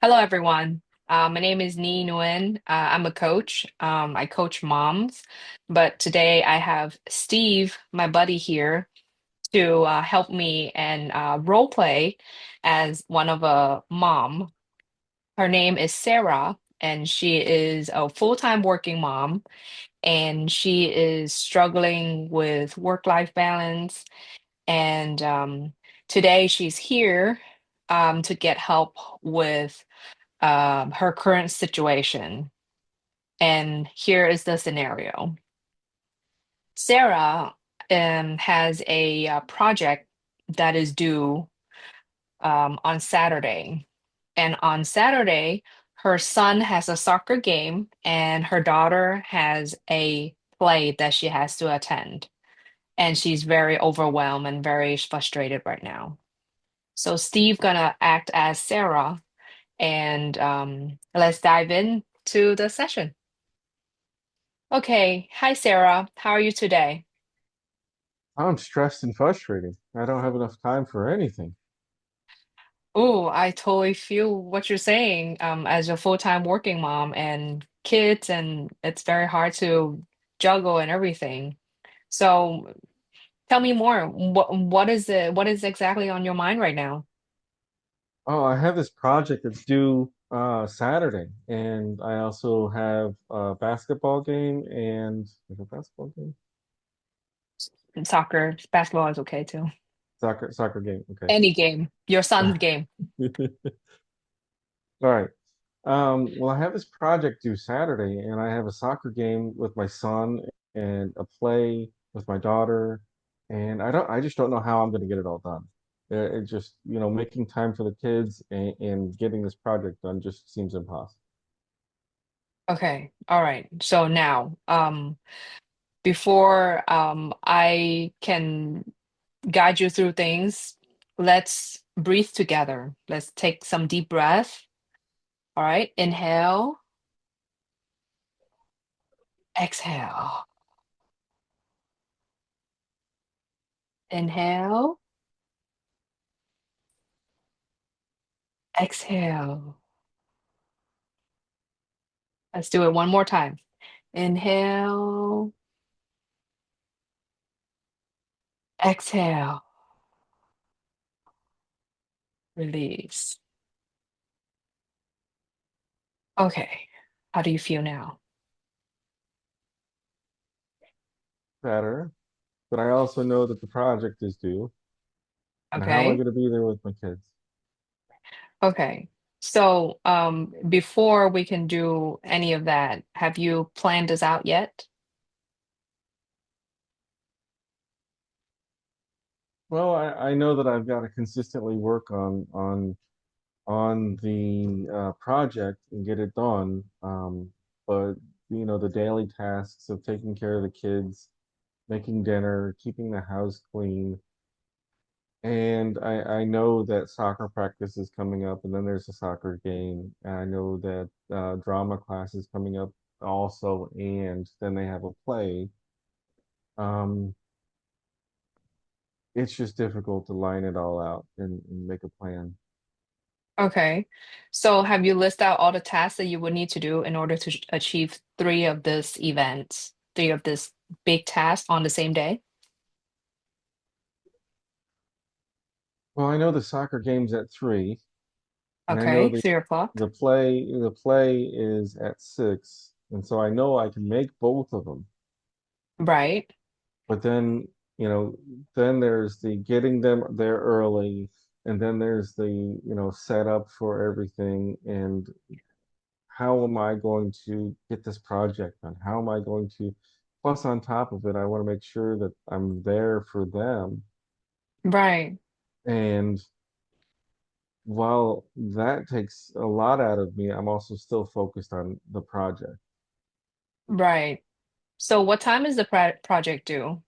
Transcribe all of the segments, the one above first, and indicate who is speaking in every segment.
Speaker 1: Hello, everyone. My name is Nii Nguyen. I'm a coach. I coach moms, but today I have Steve, my buddy here, to help me and role play as one of a mom. Her name is Sarah, and she is a full-time working mom, and she is struggling with work-life balance. And today she's here to get help with her current situation. And here is the scenario. Sarah has a project that is due on Saturday. And on Saturday, her son has a soccer game and her daughter has a play that she has to attend. And she's very overwhelmed and very frustrated right now. So Steve gonna act as Sarah and let's dive into the session. Okay. Hi, Sarah. How are you today?
Speaker 2: I'm stressed and frustrated. I don't have enough time for anything.
Speaker 1: Oh, I totally feel what you're saying. As a full-time working mom and kids, and it's very hard to juggle and everything. So tell me more. What is exactly on your mind right now?
Speaker 2: Oh, I have this project that's due Saturday, and I also have a basketball game and is it a basketball game?
Speaker 1: Soccer, basketball is okay too.
Speaker 2: Soccer game. Okay.
Speaker 1: Any game, your son's game.
Speaker 2: All right. Well, I have this project due Saturday, and I have a soccer game with my son and a play with my daughter, and I just don't know how I'm going to get it all done. It just, making time for the kids and getting this project done just seems impossible.
Speaker 1: Okay. All right. So now, before I can guide you through things, let's breathe together. Let's take some deep breath. All right. Inhale, exhale. Inhale, exhale. Let's do it one more time. Inhale, exhale, release. Okay. How do you feel now?
Speaker 2: Better, but I also know that the project is due, and how am I
Speaker 1: Okay.
Speaker 2: going to be there with my kids?
Speaker 1: Okay. So, before we can do any of that, have you planned this out yet?
Speaker 2: Well, I know that I've got to consistently work on the project and get it done. But the daily tasks of taking care of the kids, making dinner, keeping the house clean, and I know that soccer practice is coming up, and then there's a soccer game, and I know that drama class is coming up also, and then they have a play. Um, it's just difficult to line it all out and make a plan.
Speaker 1: Okay. So have you listed out all the tasks that you would need to do in order to achieve three of this events, three of this big tasks on the same day?
Speaker 2: Well, I know the soccer game's at 3, and I know
Speaker 1: Okay,
Speaker 2: the
Speaker 1: 3 o'clock.
Speaker 2: the play is at 6, and so I know I can make both of them.
Speaker 1: Right.
Speaker 2: But then, you know, then there's the getting them there early, and then there's the, setup for everything, and how am I going to get this project done? How am I going to, plus on top of it, I want to make sure that I'm there for them.
Speaker 1: Right.
Speaker 2: And while that takes a lot out of me, I'm also still focused on the project.
Speaker 1: Right. So what time is the project due?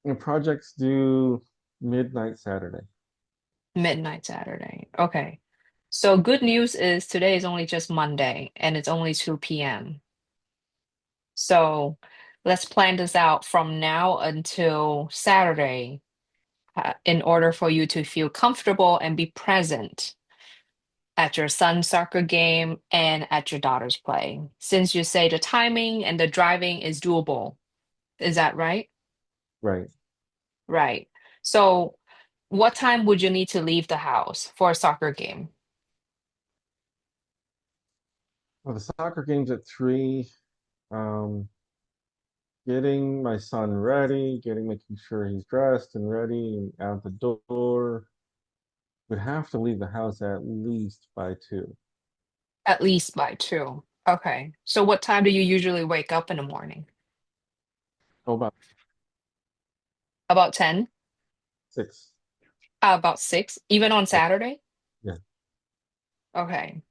Speaker 2: And projects due midnight Saturday.
Speaker 1: Midnight Saturday. Okay. So good news is today is only just Monday and it's only 2 p.m. So let's plan this out from now until Saturday, in order for you to feel comfortable and be present. at your son's soccer game and at your daughter's play? Since you say the timing and the driving is doable, is that right?
Speaker 2: Right.
Speaker 1: Right. So, what time would you need to leave the house for a soccer game?
Speaker 2: Well, the soccer game's at 3. Um, Getting my son ready, making sure he's dressed and ready and out the door. Would have to leave the house at least by 2.
Speaker 1: At least by 2. Okay. So, what time do you usually wake up in the morning?
Speaker 2: Oh, about
Speaker 1: About 10?
Speaker 2: 6.
Speaker 1: About 6, even on
Speaker 2: Yeah.
Speaker 1: Saturday?
Speaker 2: Yeah.
Speaker 1: Okay.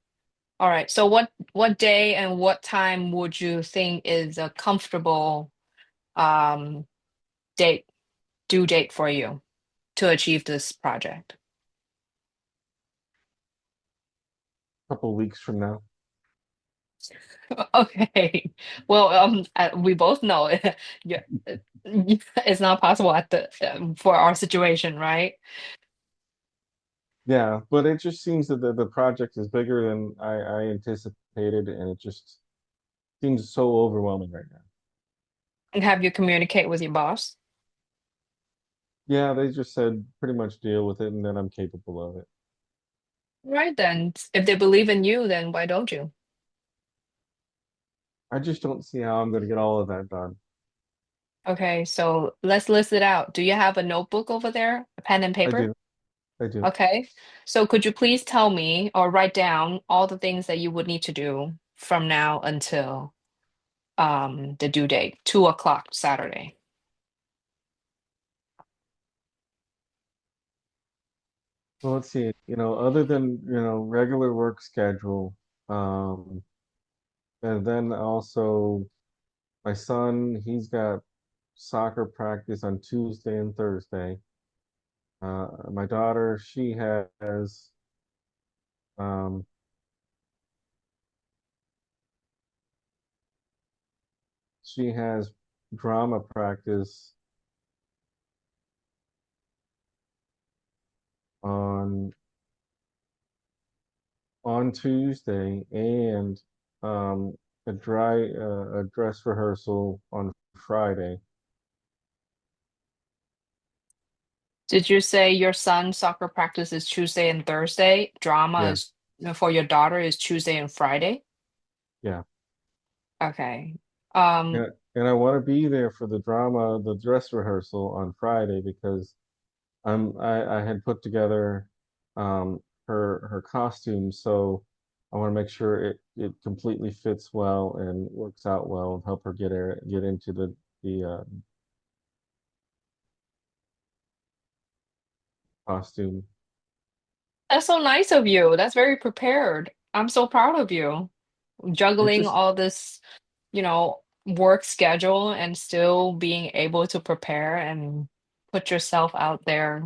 Speaker 1: All right. So what day and what time would you think is a comfortable um date due date for you to achieve this project?
Speaker 2: A couple weeks from now.
Speaker 1: Okay. Well, we both know yeah, it's not possible at the for our situation, right?
Speaker 2: Yeah, but it just seems that the project is bigger than I anticipated, and it just seems so overwhelming right now.
Speaker 1: And have you communicate with your boss?
Speaker 2: Yeah, they just said pretty much deal with it, and then I'm capable of it.
Speaker 1: Right then. If they believe in you, then why don't you?
Speaker 2: I just don't see how I'm going to get all of that done.
Speaker 1: Okay, so let's list it out. Do you have a notebook over there, a pen and
Speaker 2: I
Speaker 1: paper?
Speaker 2: do. I do.
Speaker 1: Okay. So could you please tell me or write down all the things that you would need to do from now until the due date, 2 o'clock Saturday?
Speaker 2: Well, let's see. Other than, regular work schedule, and then also my son, he's got soccer practice on Tuesday and Thursday. My daughter, um, she has drama practice on Tuesday and um, a dress rehearsal on Friday.
Speaker 1: Did you say your son's soccer practice is Tuesday and Thursday? Drama
Speaker 2: Yeah,
Speaker 1: is for your daughter is Tuesday and Friday?
Speaker 2: yeah.
Speaker 1: Okay. Um,
Speaker 2: And I want to be there for the dress rehearsal on Friday because I had put together her costume, so I want to make sure it completely fits well and works out well and help her get into the costume.
Speaker 1: that's so nice of you. That's very prepared. I'm so proud of you.
Speaker 2: It
Speaker 1: Juggling
Speaker 2: just
Speaker 1: all this, work schedule and still being able to prepare and put yourself out there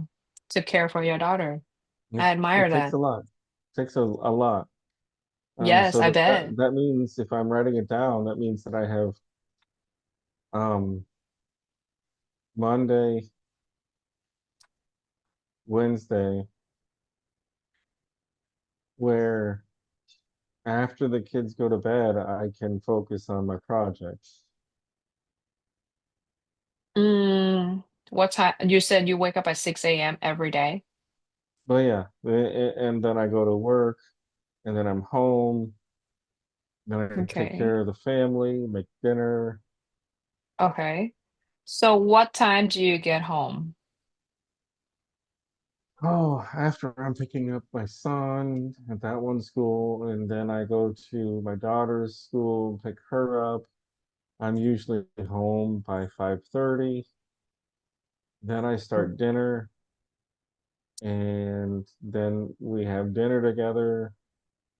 Speaker 1: to care for your daughter.
Speaker 2: it,
Speaker 1: I
Speaker 2: it
Speaker 1: admire
Speaker 2: takes
Speaker 1: that.
Speaker 2: a lot. It takes a lot.
Speaker 1: Yes,
Speaker 2: So
Speaker 1: I
Speaker 2: that
Speaker 1: bet.
Speaker 2: that means if I'm writing it down, that means that I have um Monday, Wednesday, where after the kids go to bed, I can focus on my projects.
Speaker 1: Mm, what time? You said you wake up at 6 a.m. every day.
Speaker 2: But yeah, and then I go to work, and then I'm home. Then I take
Speaker 1: Okay.
Speaker 2: care of the family, make dinner.
Speaker 1: Okay. So what time do you get home?
Speaker 2: Oh, after I'm picking up my son at that one school, and then I go to my daughter's school, pick her up. I'm usually home by 5:30. Then I start dinner, and then we have dinner together,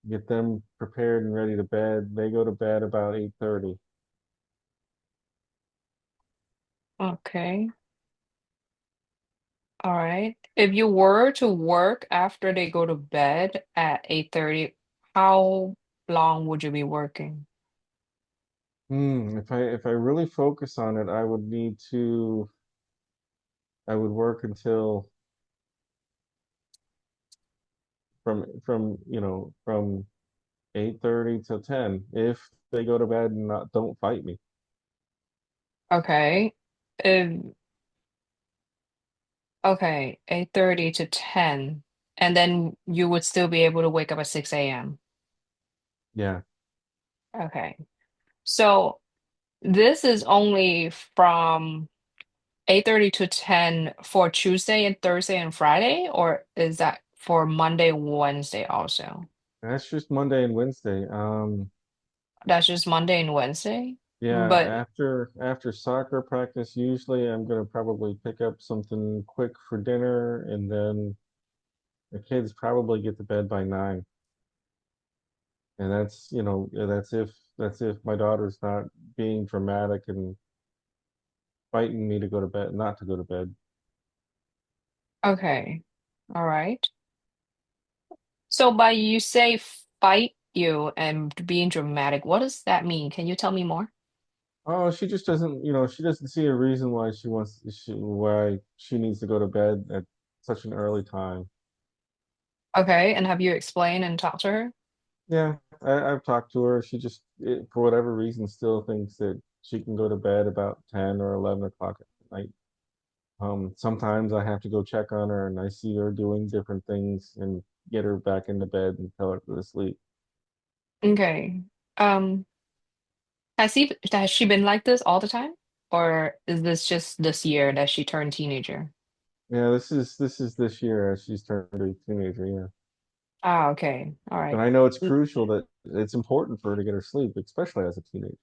Speaker 2: get them prepared and ready to bed. They go to bed about 8:30.
Speaker 1: Okay. All right. If you were to work after they go to bed at 8:30, how long would you be working?
Speaker 2: If I really focus on it, I would work until from 8:30 to 10 if they go to bed and not don't fight me.
Speaker 1: Okay. Um, okay, 8:30 to 10. And then you would still be able to wake up at 6 a.m.
Speaker 2: Yeah.
Speaker 1: Okay. So this is only from 8:30 to 10 for Tuesday and Thursday and Friday, or is that for Monday, Wednesday also?
Speaker 2: That's just Monday and Wednesday.
Speaker 1: That's just Monday and Wednesday.
Speaker 2: Yeah,
Speaker 1: But
Speaker 2: after soccer practice, usually I'm gonna probably pick up something quick for dinner, and then the kids probably get to bed by 9. And that's if my daughter's not being dramatic and fighting me to go to bed, not to go to bed.
Speaker 1: okay. All right. So by you say fight you and being dramatic, what does that mean? Can you tell me more?
Speaker 2: Oh, she doesn't see a reason why she needs to go to bed at such an early time.
Speaker 1: Okay, and have you explained and talked to her?
Speaker 2: Yeah, I've talked to her. For whatever reason, still thinks that she can go to bed about 10 or 11 o'clock at night. Sometimes I have to go check on her and I see her doing different things and get her back into bed and tell her to go to sleep.
Speaker 1: Okay. Um, has she been like this all the time? Or is this just this year that she turned teenager?
Speaker 2: Yeah, this is this year as she's turned a teenager, yeah.
Speaker 1: Ah, okay. All
Speaker 2: But
Speaker 1: right.
Speaker 2: I know it's crucial that it's important for her to get her sleep, especially as a teenager.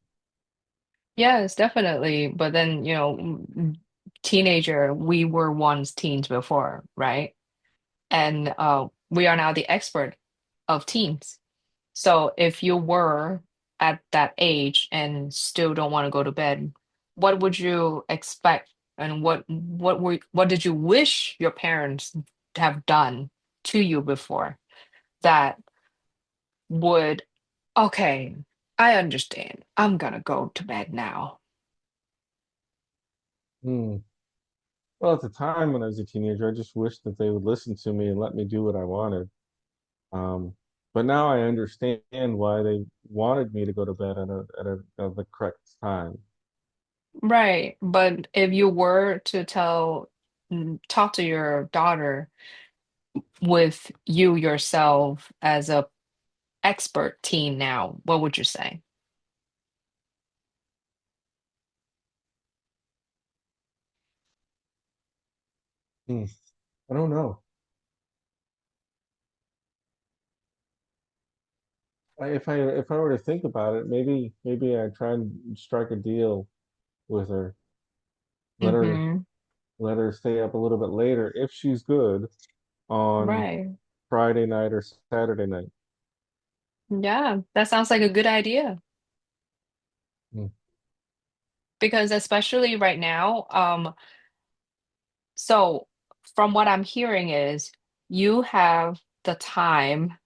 Speaker 1: Yes, definitely. But then, teenager, we were once teens before, right? And we are now the expert of teens. So if you were at that age and still don't want to go to bed, what would you expect and what did you wish your parents have done to you before that would, okay, I understand. I'm gonna go to bed now.
Speaker 2: Hmm. Well, at the time when I was a teenager, I just wished that they would listen to me and let me do what I wanted. Um, but now I understand why they wanted me to go to bed at the correct time.
Speaker 1: Right. But if you were to talk to your daughter with you yourself as a expert teen now, what would you say?
Speaker 2: Hmm. I don't know. If I were to think about it, maybe I try and strike a deal with her. Let her
Speaker 1: Mm-hmm.
Speaker 2: let her stay up a little bit later if she's good on
Speaker 1: Right.
Speaker 2: Friday night or Saturday night.
Speaker 1: Yeah, that sounds like a good idea.
Speaker 2: Hmm.
Speaker 1: Because especially right now, so from what I'm hearing is you have the time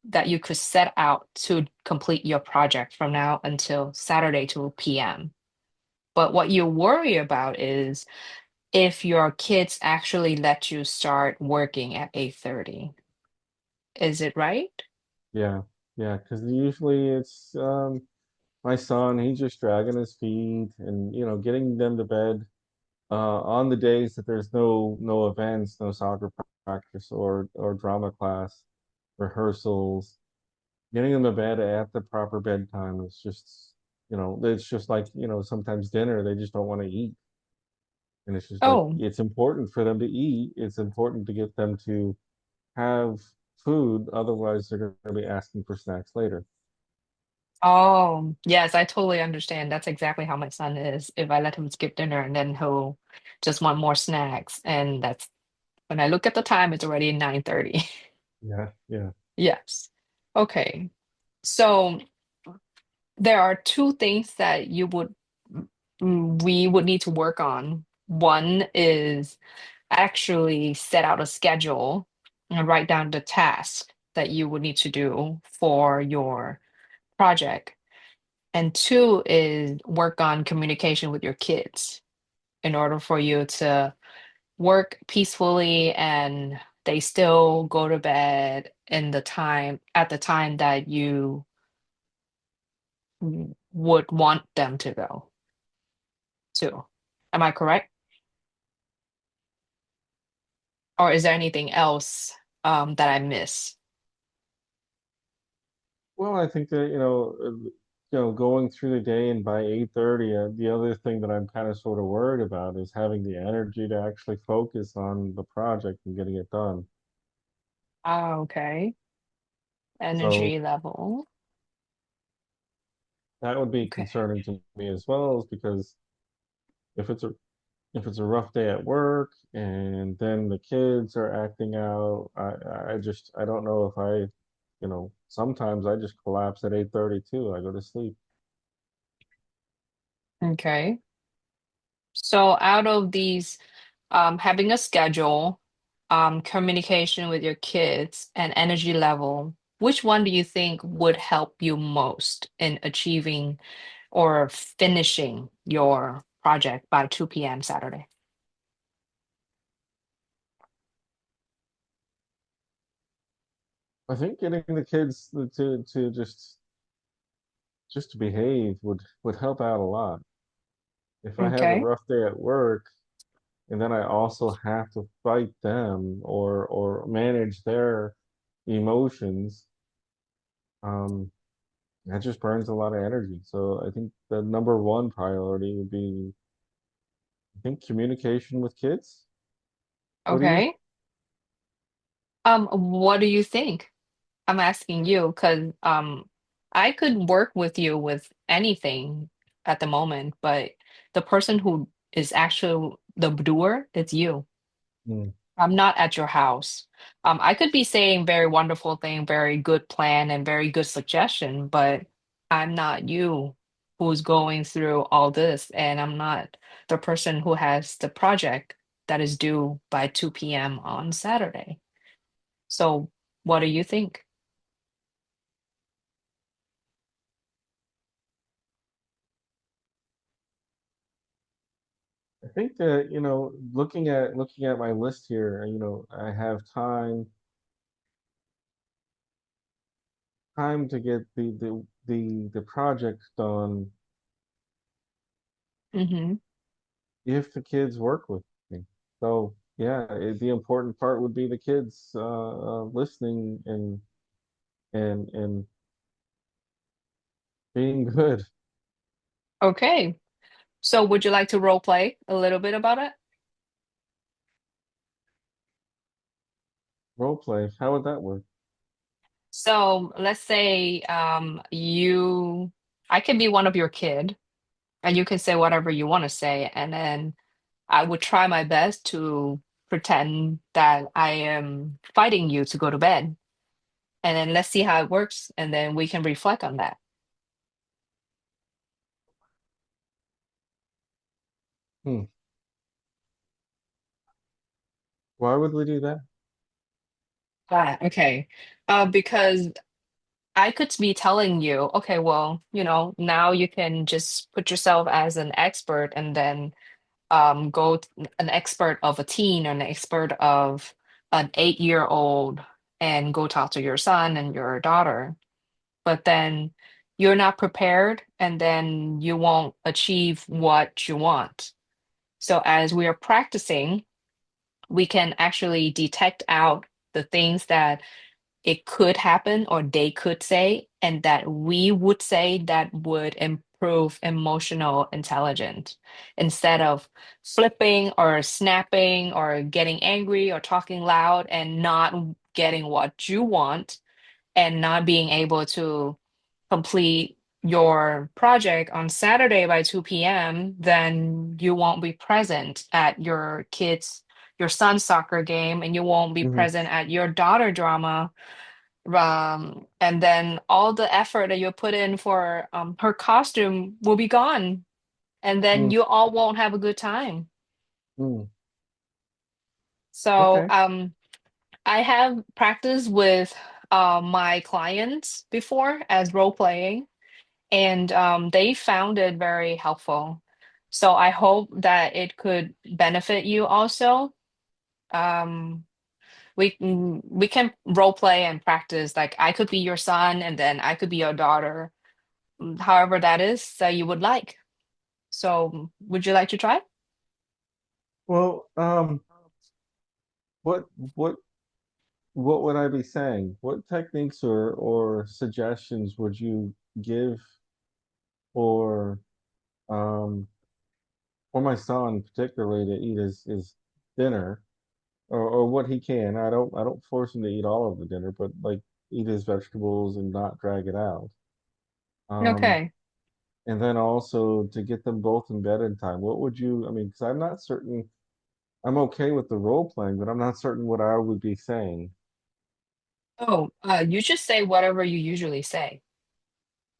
Speaker 1: that you could set out to complete your project from now until Saturday 2 p.m. But what you worry about is if your kids actually let you start working at 8:30. Is it right?
Speaker 2: Yeah, yeah, because usually it's my son, he's just dragging his feet and getting them to bed on the days that there's no events, no soccer practice or drama class, rehearsals, getting them to bed at the proper bedtime is just, it's just like, sometimes dinner, they just don't want to eat. And it's just like,
Speaker 1: Oh,
Speaker 2: it's important for them to eat. It's important to get them to have food. Otherwise, they're going to be asking for snacks later.
Speaker 1: oh, yes, I totally understand. That's exactly how my son is. If I let him skip dinner and then he'll just want more snacks. And that's when I look at the time, it's already 9:30.
Speaker 2: Yeah, yeah.
Speaker 1: Yes. Okay. So there are two things that we would need to work on. One is actually set out a schedule and write down the task that you would need to do for your project. And two is work on communication with your kids in order for you to work peacefully and they still go to bed in the time that you would want them to go to. Am I correct? Or is there anything else that I miss?
Speaker 2: Well, I think that, going through the day and by 8:30, the other thing that I'm kind of sort of worried about is having the energy to actually focus on the project and getting it done.
Speaker 1: Ah, okay.
Speaker 2: So
Speaker 1: Energy level.
Speaker 2: that would be
Speaker 1: Okay.
Speaker 2: concerning to me as well, is because if it's a if it's a rough day at work and then the kids are acting out, I don't know if sometimes I just collapse at 8:30 too. I go to sleep.
Speaker 1: Okay. So out of these, having a schedule, communication with your kids, and energy level, which one do you think would help you most in achieving or finishing your project by 2 p.m. Saturday?
Speaker 2: I think getting the kids to just to behave would help out a lot. If I have a
Speaker 1: Okay.
Speaker 2: rough day at work and then I also have to fight them or manage their emotions, um, that just burns a lot of energy. So I think the number one priority would be, I think, communication with kids. What do you think?
Speaker 1: Okay. What do you think? I'm asking you because I could work with you with anything at the moment, but the person who is actually the doer is you.
Speaker 2: Hmm.
Speaker 1: I'm not at your house. I could be saying very wonderful thing, very good plan, and very good suggestion, but I'm not you who's going through all this, and I'm not the person who has the project that is due by 2 p.m. on Saturday. So, what do you think?
Speaker 2: I think that, looking at my list here, I have time to get the project done
Speaker 1: Mm-hmm.
Speaker 2: if the kids work with me. So yeah, the important part would be the kids listening and being good.
Speaker 1: Okay. So, would you like to role play a little bit about it?
Speaker 2: Role play. How would that work?
Speaker 1: So, let's say I can be one of your kid, and you can say whatever you want to say, and then I would try my best to pretend that I am fighting you to go to bed. And then let's see how it works, and then we can reflect on that.
Speaker 2: Hmm. Why would we do that?
Speaker 1: Ah, okay. Because I could be telling you, okay, well, now you can just put yourself as an expert and then an expert of a teen or an expert of an 8-year-old and go talk to your son and your daughter. But then you're not prepared and then you won't achieve what you want. So as we are practicing, we can actually detect out the things that it could happen or they could say, and that we would say that would improve emotional intelligence instead of flipping or snapping or getting angry or talking loud and not getting what you want and not being able to complete your project on Saturday by 2 p.m., then you won't be present at your son's soccer game, and you won't be
Speaker 2: Hmm.
Speaker 1: present at your daughter drama. And then all the effort that you put in for her costume will be gone, and then
Speaker 2: Hmm.
Speaker 1: you all won't have a good time.
Speaker 2: Hmm.
Speaker 1: So
Speaker 2: Okay.
Speaker 1: I have practiced with my clients before as role playing, and they found it very helpful. So I hope that it could benefit you also. Um, We can role play and practice. Like I could be your son, and then I could be your daughter. However that is that you would like. So, would you like to try?
Speaker 2: Well, what what what would I be saying? What techniques or suggestions would you give for um for my son particularly to eat his dinner or what he can? I don't force him to eat all of the dinner, but like eat his vegetables and not drag it out. Um,
Speaker 1: Okay.
Speaker 2: and then also to get them both in bed in time. What would you, I mean, because I'm not certain, I'm okay with the role playing, but I'm not certain what I would be saying.
Speaker 1: Oh, you just say whatever you usually say.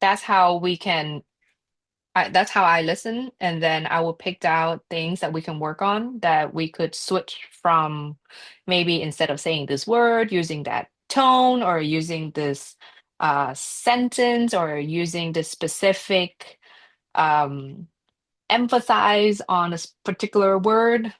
Speaker 1: That's how we can that's how I listen, and then I will pick out things that we can work on that we could switch from maybe instead of saying this word, using that tone or using this sentence or using this specific um, emphasize on a particular word.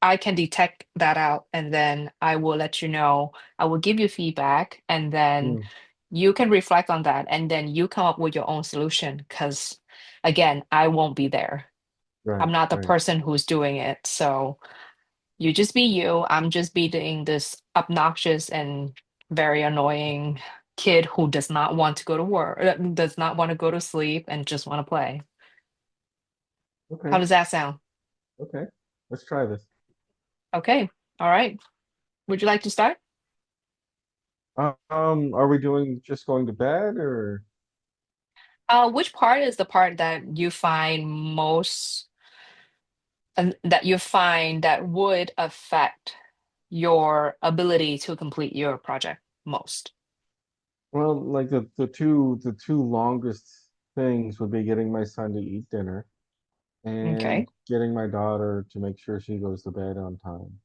Speaker 1: I can detect that out and then I will let you know. I will give you feedback and then
Speaker 2: Mm,
Speaker 1: you can reflect on that and then you come up with your own solution because again, I won't be there. I'm
Speaker 2: right,
Speaker 1: not the
Speaker 2: right.
Speaker 1: person who's doing it. So you just be you. I'm just being this obnoxious and very annoying kid who does not want to go to work, does not want to go to sleep and just want to play. How
Speaker 2: Okay,
Speaker 1: does that sound?
Speaker 2: okay. Let's try this.
Speaker 1: Okay. All right. Would you like to start?
Speaker 2: Are we doing just going to bed or?
Speaker 1: Which part is the part that you find most, and that you find that would affect your ability to complete your project most?
Speaker 2: Well, like the two longest things would be getting my son to eat dinner and
Speaker 1: Okay.
Speaker 2: getting my daughter to make sure she goes to bed on time.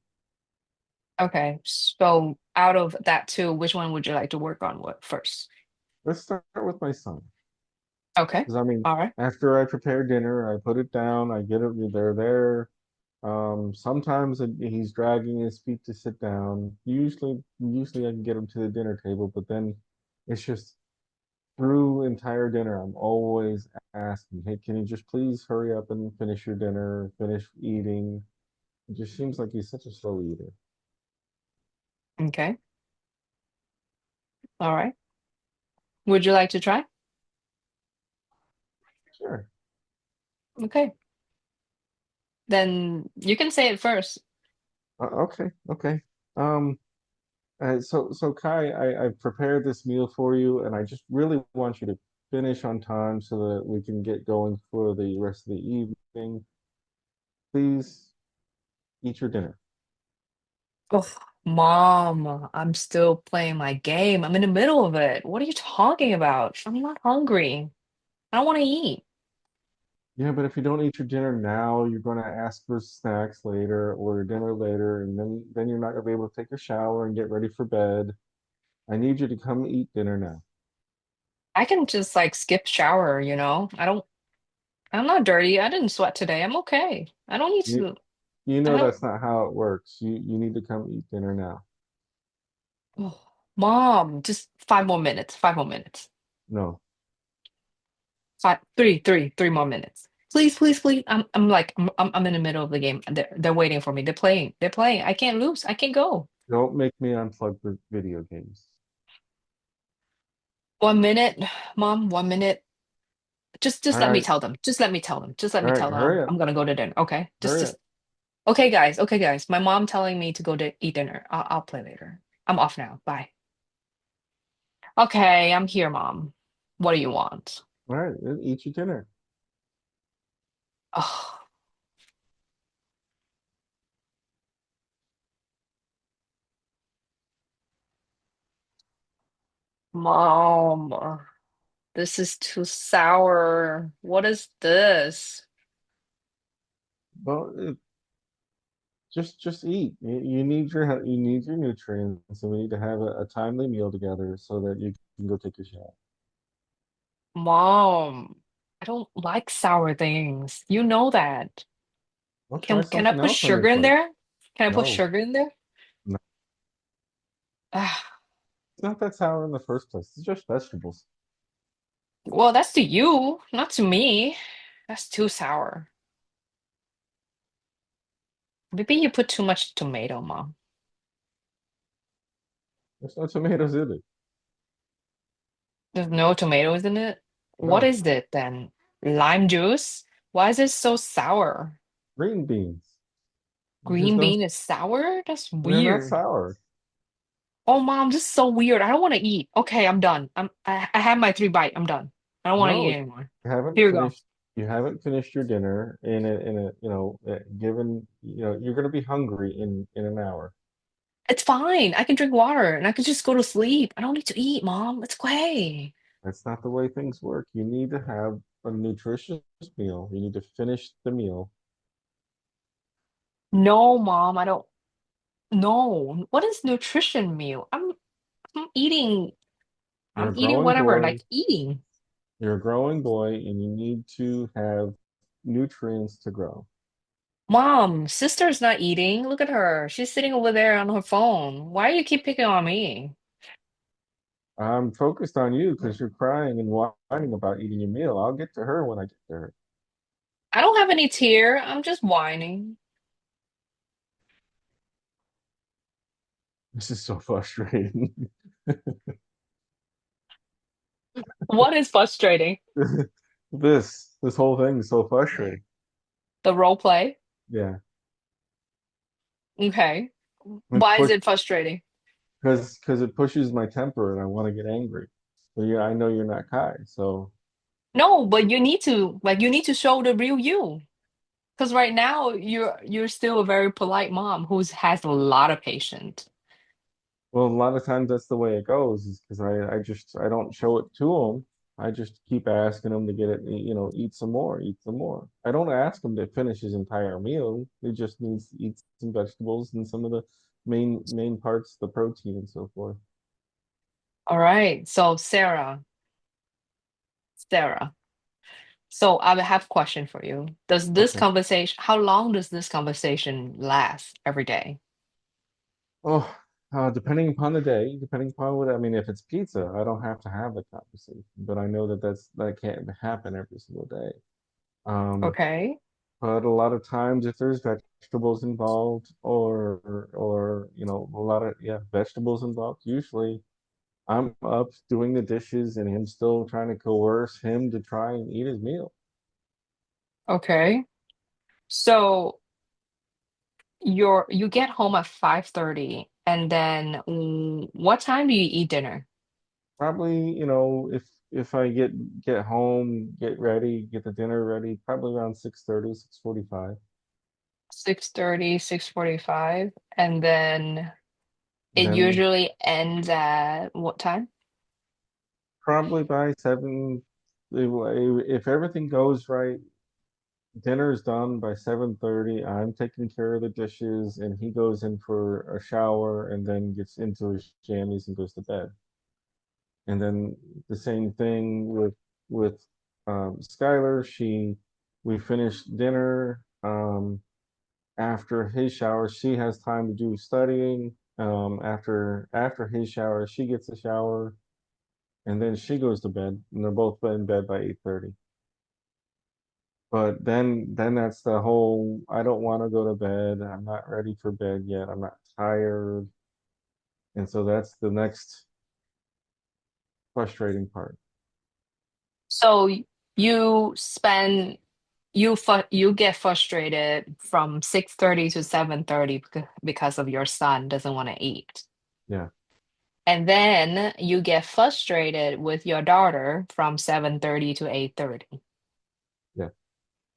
Speaker 1: Okay. So out of that two, which one would you like to work on what first?
Speaker 2: Let's start with my son.
Speaker 1: Okay.
Speaker 2: Because I mean,
Speaker 1: All right.
Speaker 2: after I prepare dinner, I put it down, I get it, they're there. Sometimes he's dragging his feet to sit down. Usually I can get him to the dinner table, but then it's just through entire dinner, I'm always asking, hey, can you just please hurry up and finish your dinner, finish eating? It just seems like he's such a slow eater.
Speaker 1: Okay. All right. Would you like to try?
Speaker 2: Sure.
Speaker 1: Okay. Then you can say it first.
Speaker 2: Okay, okay. Um, so Kai, I prepared this meal for you, and I just really want you to finish on time so that we can get going for the rest of the evening. Please eat your dinner.
Speaker 1: Oh, Mom, I'm still playing my game. I'm in the middle of it. What are you talking about? I'm not hungry. I don't want to eat.
Speaker 2: Yeah, but if you don't eat your dinner now, you're going to ask for snacks later or your dinner later, and then you're not going to be able to take a shower and get ready for bed. I need you to come eat dinner now.
Speaker 1: I can just like skip shower, you know? I'm not dirty. I didn't sweat today. I'm okay. I don't need
Speaker 2: You
Speaker 1: to,
Speaker 2: you
Speaker 1: I
Speaker 2: know
Speaker 1: don't,
Speaker 2: that's not how it works. You need to come eat dinner now.
Speaker 1: oh, Mom, just 5 more minutes, 5 more minutes.
Speaker 2: No,
Speaker 1: Three more minutes. Please, please, please. I'm in the middle of the game. They're waiting for me. They're playing. They're playing. I can't lose. I can't go.
Speaker 2: don't make me unplug the video games.
Speaker 1: 1 minute, Mom, 1 minute. Just
Speaker 2: All
Speaker 1: let me
Speaker 2: right,
Speaker 1: tell them. Just let me tell them. Just let
Speaker 2: all
Speaker 1: me
Speaker 2: right,
Speaker 1: tell them I'm
Speaker 2: hurry up,
Speaker 1: I'm gonna go to dinner. Okay. Just
Speaker 2: hurry
Speaker 1: just
Speaker 2: up.
Speaker 1: okay, guys. Okay, guys. My mom telling me to go to eat dinner. I'll play later. I'm off now. Bye. Okay, I'm here, Mom. What do you want?
Speaker 2: All right, then eat your dinner.
Speaker 1: Oh, Mom, this is too sour. What is this?
Speaker 2: Well, just eat. You need your nutrients, and we need to have a timely meal together so that you can go take a shower.
Speaker 1: Mom, I don't like sour things. You know that.
Speaker 2: I'll try
Speaker 1: Can I
Speaker 2: something
Speaker 1: put
Speaker 2: else on your
Speaker 1: sugar in
Speaker 2: plate.
Speaker 1: there? Can I put
Speaker 2: No,
Speaker 1: sugar in there?
Speaker 2: no. It's not that sour in the first place. It's just vegetables.
Speaker 1: Well, that's to you, not to me. That's too sour. Maybe you put too much tomato, Mom.
Speaker 2: There's no tomatoes in it.
Speaker 1: There's no tomatoes in it. What
Speaker 2: No,
Speaker 1: is it then? Lime juice? Why is it so sour?
Speaker 2: green beans. There's
Speaker 1: Green
Speaker 2: no,
Speaker 1: bean is sour? That's
Speaker 2: they're not
Speaker 1: weird.
Speaker 2: sour.
Speaker 1: Oh, Mom, this is so weird. I don't want to eat. Okay, I'm done. I had my 3 bite. I'm done. I don't want to eat
Speaker 2: No,
Speaker 1: anymore.
Speaker 2: you haven't
Speaker 1: Here you go.
Speaker 2: finished. You haven't finished your dinner given, you're going to be hungry in an hour.
Speaker 1: It's fine. I can drink water and I can just go to sleep. I don't need to eat, Mom. It's okay.
Speaker 2: That's not the way things work. You need to have a nutritious meal. You need to finish the meal.
Speaker 1: No, Mom, I don't. No. What is nutrition meal? I'm eating.
Speaker 2: You're
Speaker 1: I'm
Speaker 2: a
Speaker 1: eating
Speaker 2: growing
Speaker 1: whatever,
Speaker 2: boy.
Speaker 1: like eating.
Speaker 2: You're a growing boy, and you need to have nutrients to grow.
Speaker 1: Mom, sister's not eating. Look at her. She's sitting over there on her phone. Why do you keep picking on me?
Speaker 2: I'm focused on you because you're crying and whining about eating your meal. I'll get to her when I get to her.
Speaker 1: I don't have any tear. I'm just whining.
Speaker 2: This is so frustrating.
Speaker 1: What is frustrating?
Speaker 2: This whole thing is so frustrating.
Speaker 1: The role play?
Speaker 2: Yeah.
Speaker 1: Okay.
Speaker 2: It
Speaker 1: Why is
Speaker 2: push
Speaker 1: it frustrating?
Speaker 2: because it pushes my temper and I want to get angry. But yeah, I know you're not Kai, so
Speaker 1: No, but you need to show the real you. Because right now you're still a very polite mom who has a lot of patience.
Speaker 2: well, a lot of times that's the way it goes, is because I don't show it to him. I just keep asking him to get it, eat some more, eat some more. I don't ask him to finish his entire meal. He just needs to eat some vegetables and some of the main parts, the protein and so forth.
Speaker 1: All right. So Sarah. So I have a question for you.
Speaker 2: Okay.
Speaker 1: How long does this conversation last every day?
Speaker 2: Oh, depending upon the day, depending upon what I mean, if it's pizza, I don't have to have the conversation, but I know that can't happen every single day. Um,
Speaker 1: Okay.
Speaker 2: but a lot of times, if there's vegetables involved, or a lot of vegetables involved, usually I'm up doing the dishes and him still trying to coerce him to try and eat his meal.
Speaker 1: Okay. So you get home at 5:30 and then what time do you eat dinner?
Speaker 2: Probably, if I get home, get ready, get the dinner ready, probably around 6:30, 6:45.
Speaker 1: 6:30, 6:45, and then it
Speaker 2: Then
Speaker 1: usually ends at what time?
Speaker 2: probably by 7, if everything goes right, dinner's done by 7:30. I'm taking care of the dishes, and he goes in for a shower and then gets into his jammies and goes to bed. And then the same thing with Skylar. We finish dinner. After his shower, she has time to do studying. After his shower, she gets a shower, and then she goes to bed, and they're both in bed by 8:30. But then that's the whole, I don't want to go to bed. I'm not ready for bed yet. I'm not tired. And so that's the next frustrating part.
Speaker 1: So you spend you get frustrated from 6:30 to 7:30 because of your son doesn't want to eat.
Speaker 2: Yeah,
Speaker 1: And then you get frustrated with your daughter from 7:30 to 8:30.
Speaker 2: yeah,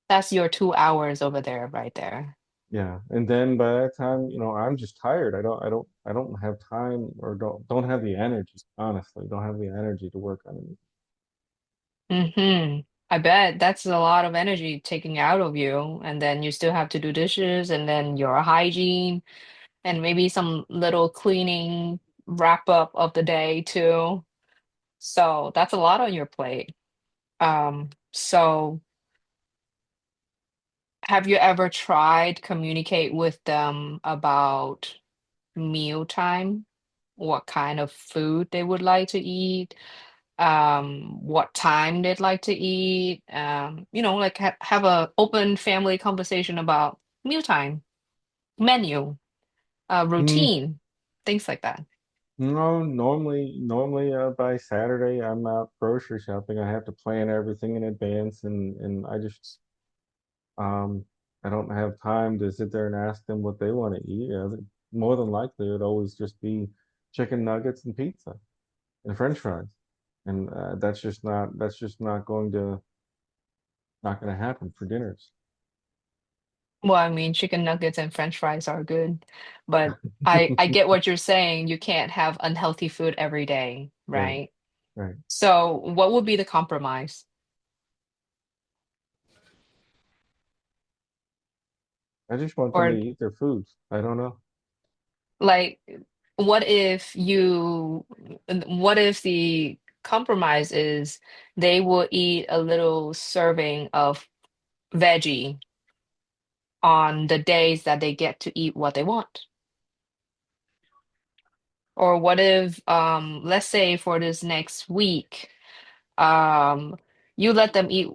Speaker 1: That's your 2 hours over there, right there.
Speaker 2: yeah. And then by that time, I'm just tired. I don't have time, or don't have the energy, honestly. Don't have the energy to work on it.
Speaker 1: I bet that's a lot of energy taking out of you. And then you still have to do dishes and then your hygiene and maybe some little cleaning wrap up of the day too. So that's a lot on your plate. So have you ever tried communicate with them about mealtime? what kind of food they would like to eat, what time they'd like to eat, like have a open family conversation about mealtime, menu,
Speaker 2: Mm,
Speaker 1: routine, things like that.
Speaker 2: no, normally by Saturday I'm out grocery shopping. I have to plan everything in advance, and um I don't have time to sit there and ask them what they want to eat. More than likely, it would always just be chicken nuggets and pizza and French fries, and that's just not going to happen for dinners.
Speaker 1: Well, I mean, chicken nuggets and French fries are good, but I get what you're saying. You can't have unhealthy food every day,
Speaker 2: Right,
Speaker 1: right?
Speaker 2: right.
Speaker 1: So, what would be the compromise?
Speaker 2: I just want them to
Speaker 1: Or
Speaker 2: eat their food. I don't know.
Speaker 1: like, what if you, what if the compromise is they will eat a little serving of veggie on the days that they get to eat what they want? Or what if, let's say for this next week, um, you let them eat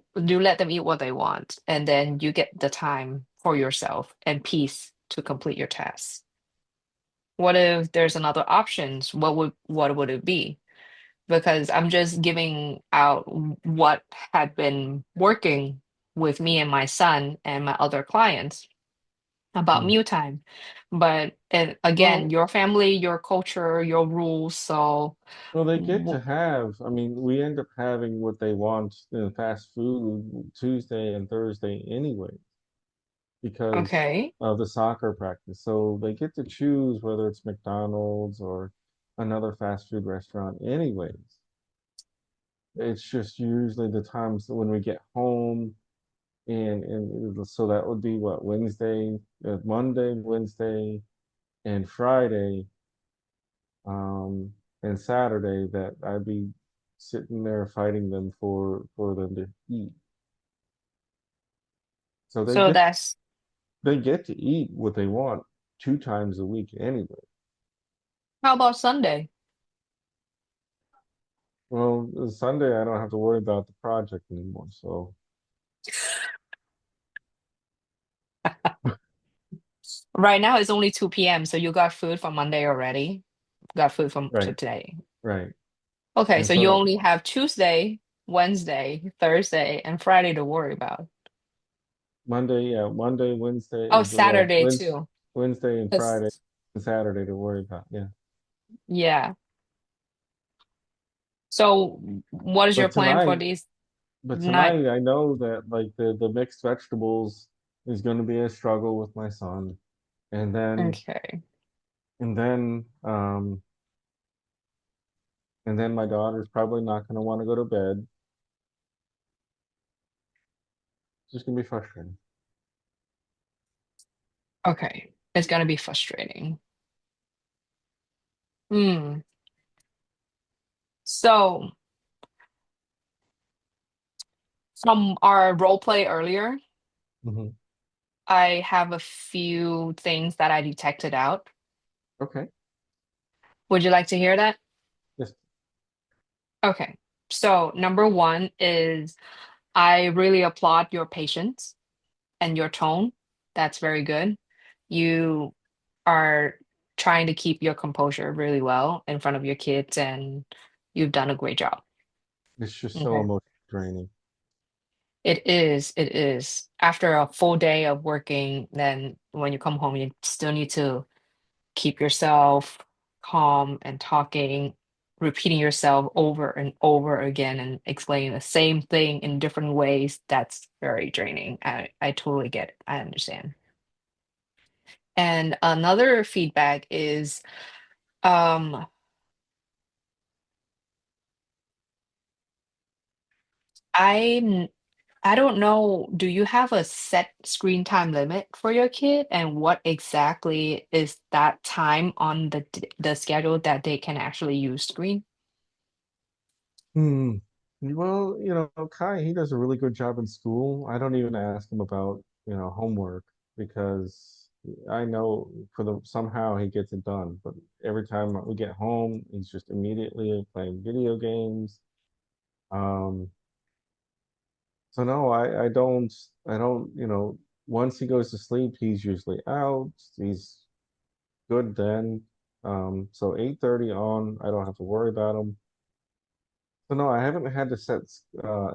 Speaker 1: what they want, and then you get the time for yourself and peace to complete your tasks. What if there's another options? What would it be? Because I'm just giving out what had been working with me and my son and my other clients about
Speaker 2: Hmm.
Speaker 1: mealtime. But and again,
Speaker 2: Well,
Speaker 1: your family, your culture, your rules. So,
Speaker 2: well, they get
Speaker 1: w-
Speaker 2: to have. I mean, we end up having what they want in fast food Tuesday and Thursday anyway, because
Speaker 1: okay.
Speaker 2: of the soccer practice. So they get to choose whether it's McDonald's or another fast food restaurant anyways. It's just usually the times when we get home, and so that would be what, Monday, Wednesday, and Friday, and Saturday, that I'd be sitting there fighting them for them to eat. So
Speaker 1: So that's
Speaker 2: they get to eat what they want 2 times a week anyway.
Speaker 1: how about Sunday?
Speaker 2: Well, Sunday I don't have to worry about the project anymore. So
Speaker 1: Right now it's only 2 p.m., so you got food from Monday already. Got food from
Speaker 2: right,
Speaker 1: today.
Speaker 2: right.
Speaker 1: Okay,
Speaker 2: And
Speaker 1: so you
Speaker 2: so
Speaker 1: only have Tuesday, Wednesday, Thursday, and Friday to worry about.
Speaker 2: Monday, yeah, Monday, Wednesday,
Speaker 1: Oh,
Speaker 2: well,
Speaker 1: Saturday too.
Speaker 2: Wednesday and
Speaker 1: 'Cause-
Speaker 2: Friday and Saturday to worry about. Yeah.
Speaker 1: yeah. So what is your
Speaker 2: But
Speaker 1: plan for
Speaker 2: tonight,
Speaker 1: these
Speaker 2: but
Speaker 1: night?
Speaker 2: tonight I know that like the mixed vegetables is going to be a struggle with my son. And then
Speaker 1: Okay.
Speaker 2: and then and then my daughter's probably not going to want to go to bed. It's just going to be frustrating.
Speaker 1: Okay. It's gonna be frustrating. Hmm. So from our role play earlier,
Speaker 2: Hmm.
Speaker 1: I have a few things that I detected out.
Speaker 2: Okay.
Speaker 1: Would you like to hear that?
Speaker 2: Yes.
Speaker 1: Okay. So number one is I really applaud your patience and your tone. That's very good. You are trying to keep your composure really well in front of your kids, and you've done a great job.
Speaker 2: It's just so
Speaker 1: Okay.
Speaker 2: emotionally draining.
Speaker 1: It is, it is. After a full day of working, then when you come home, you still need to keep yourself calm and talking, repeating yourself over and over again and explaining the same thing in different ways. That's very draining. I totally get it. I understand. And another feedback is um I'm I don't know, do you have a set screen time limit for your kid? And what exactly is that time on the schedule that they can actually use screen?
Speaker 2: Hmm. Well, Kai, he does a really good job in school. I don't even ask him about, homework because I know for the somehow he gets it done, but every time we get home, he's just immediately playing video games. Um, so no, I don't, once he goes to sleep, he's usually out. He's good then. So 8:30 on, I don't have to worry about him. So no, I haven't had to set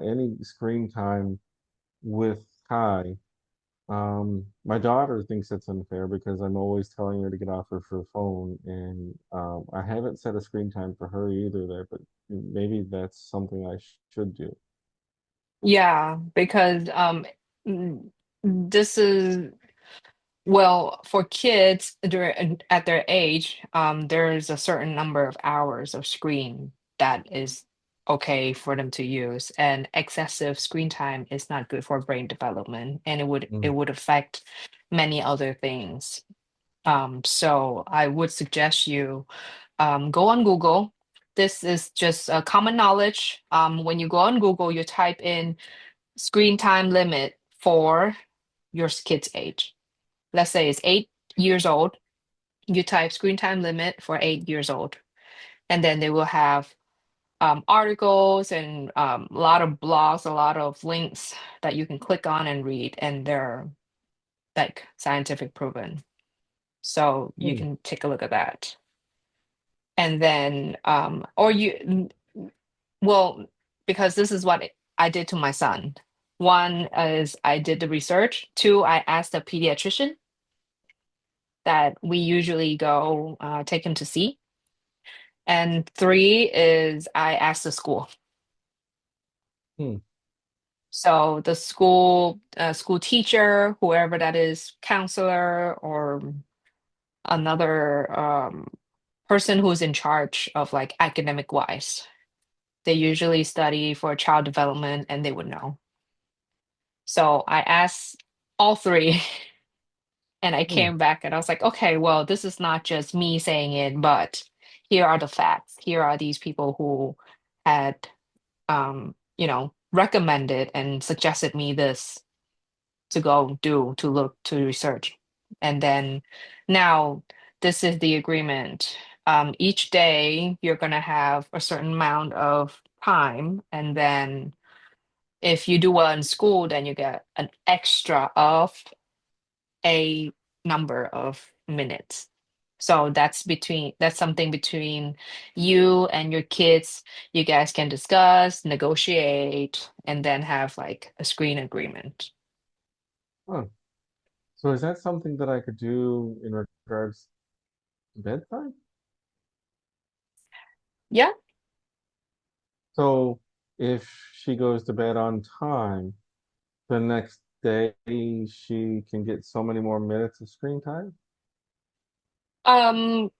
Speaker 2: any screen time with Kai. My daughter thinks it's unfair because I'm always telling her to get off her phone, and I haven't set a screen time for her either there, but maybe that's something I should do.
Speaker 1: Yeah, because mm, this is well, for kids at their age, there's a certain number of hours of screen that is okay for them to use, and excessive screen time is not good for brain development, and it
Speaker 2: Mm,
Speaker 1: would affect many other things. So I would suggest you go on Google. This is just common knowledge. When you go on Google, you type in screen time limit for your kid's age. Let's say it's 8 years old. You type screen time limit for 8 years old, and then they will have articles and a lot of blogs, a lot of links that you can click on and read, and they're like scientific proven. So you
Speaker 2: hmm,
Speaker 1: can take a look at that. And then, or well, because this is what I did to my son. One is I did the research. Two, I asked the pediatrician that we usually go take him to see. And three is I asked the school.
Speaker 2: hmm.
Speaker 1: So the school teacher, whoever that is, counselor or another person who's in charge of like academic wise. They usually study for child development and they would know. So I asked all three and I
Speaker 2: Hmm.
Speaker 1: came back and I was like, okay, well, this is not just me saying it, but here are the facts. Here are these people who had recommended and suggested me this to go do, to look, to research. And then now this is the agreement. Each day you're going to have a certain amount of time. And then if you do well in school, then you get an extra of a number of minutes. So that's something between you and your kids. You guys can discuss, negotiate, and then have like a screen agreement.
Speaker 2: Huh. So is that something that I could do in regards to bedtime?
Speaker 1: Yeah.
Speaker 2: So if she goes to bed on time, the next day she can get so many more minutes of screen time?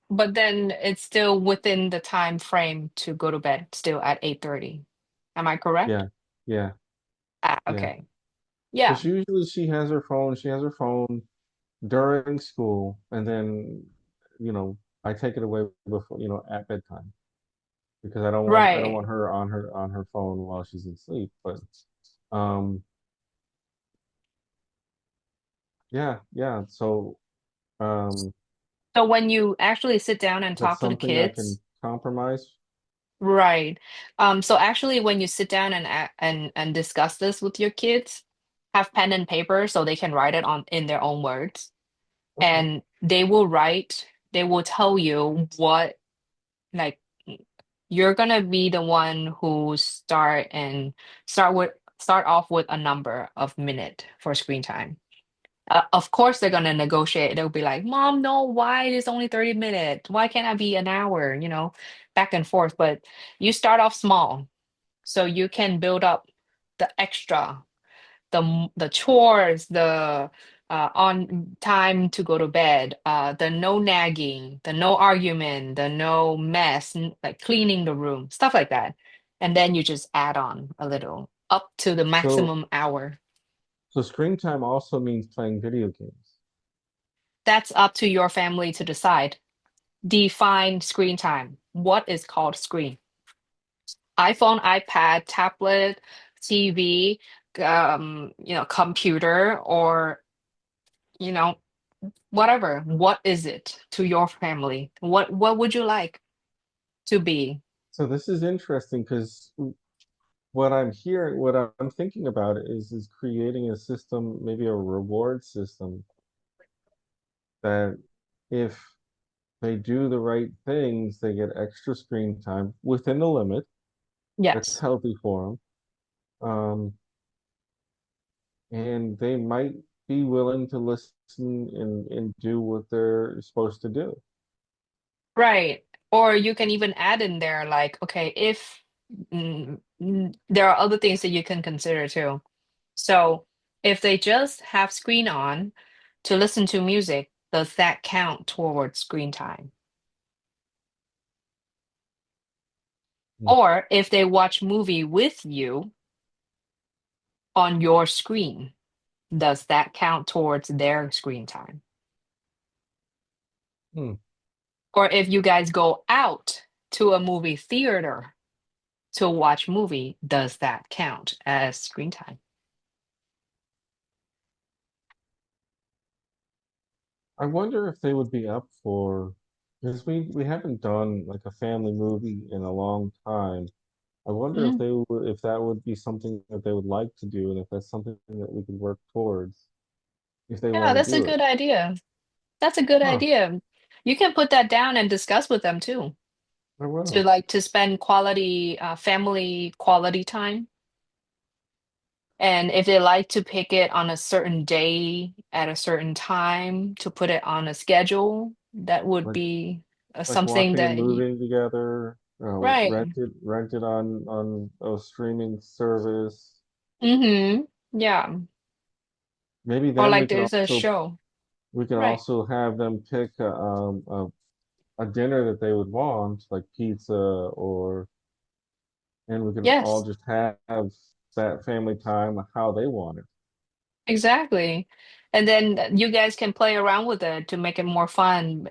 Speaker 1: But then it's still within the time frame to go to bed, still at 8:30. Am I correct?
Speaker 2: Yeah, yeah,
Speaker 1: Ah,
Speaker 2: yeah.
Speaker 1: okay. Yeah.
Speaker 2: Because usually she has her phone during school, and then, I take it away before, at bedtime because I don't
Speaker 1: Right.
Speaker 2: want her on her phone while she's asleep. But um, yeah, yeah. So um,
Speaker 1: So when you actually sit down and
Speaker 2: that's
Speaker 1: talk to the
Speaker 2: something I
Speaker 1: kids,
Speaker 2: can compromise.
Speaker 1: right. So actually when you sit down and and discuss this with your kids, have pen and paper so they can write it on in their own words.
Speaker 2: Okay.
Speaker 1: And they will tell you what like you're gonna be the one who start off with a number of minute for screen time. Of course, they're gonna negotiate. They'll be like, "Mom, no, why is only 30 minutes? Why can't I be an hour?" Back and forth. But you start off small, so you can build up the extra, the chores, the on time to go to bed, the no nagging, the no argument, the no mess, like cleaning the room, stuff like that. And then you just add on a little up to the
Speaker 2: So
Speaker 1: maximum hour.
Speaker 2: so screen time also means playing video games.
Speaker 1: That's up to your family to decide. Define screen time. What is called screen? iPhone, iPad, tablet, TV, computer, or you know whatever. What is it to your family? What would you like to be?
Speaker 2: So this is interesting because what I'm hearing, what I'm thinking about is creating a system, maybe a reward system that if they do the right things, they get extra screen time within the limit that's
Speaker 1: Yes.
Speaker 2: healthy for them. And they might be willing to listen and do what they're supposed to do.
Speaker 1: Right. Or you can even add in there like, okay, if there are other things that you can consider too. So if they just have screen on to listen to music, does that count towards screen time?
Speaker 2: Mm.
Speaker 1: Or if they watch movie with you on your screen, does that count towards their screen time?
Speaker 2: Hmm.
Speaker 1: Or if you guys go out to a movie theater to watch movie, does that count as screen time?
Speaker 2: I wonder if they would be up for, because we haven't done like a family movie in a long time. I wonder if
Speaker 1: Mm.
Speaker 2: they would, if that would be something that they would like to do, and if that's something that we could work towards, if they
Speaker 1: Yeah,
Speaker 2: want to
Speaker 1: that's a
Speaker 2: do it.
Speaker 1: good idea. That's a good
Speaker 2: Huh,
Speaker 1: idea. You can put that down and discuss with them too.
Speaker 2: I
Speaker 1: To
Speaker 2: will.
Speaker 1: like to spend quality family quality time. And if they like to pick it on a certain day at a certain time to put it on a schedule, that would
Speaker 2: Like
Speaker 1: be
Speaker 2: like
Speaker 1: something
Speaker 2: watching a
Speaker 1: that you,
Speaker 2: movie together,
Speaker 1: right.
Speaker 2: rent it on a streaming service.
Speaker 1: Mm-hmm. Yeah.
Speaker 2: Maybe
Speaker 1: Or
Speaker 2: then
Speaker 1: like there's a show.
Speaker 2: we can
Speaker 1: Right.
Speaker 2: also have them pick a dinner that they would want, like pizza, or and we can all
Speaker 1: Yes,
Speaker 2: just have that family time how they want it.
Speaker 1: exactly. And then you guys can play around with it to make it more fun.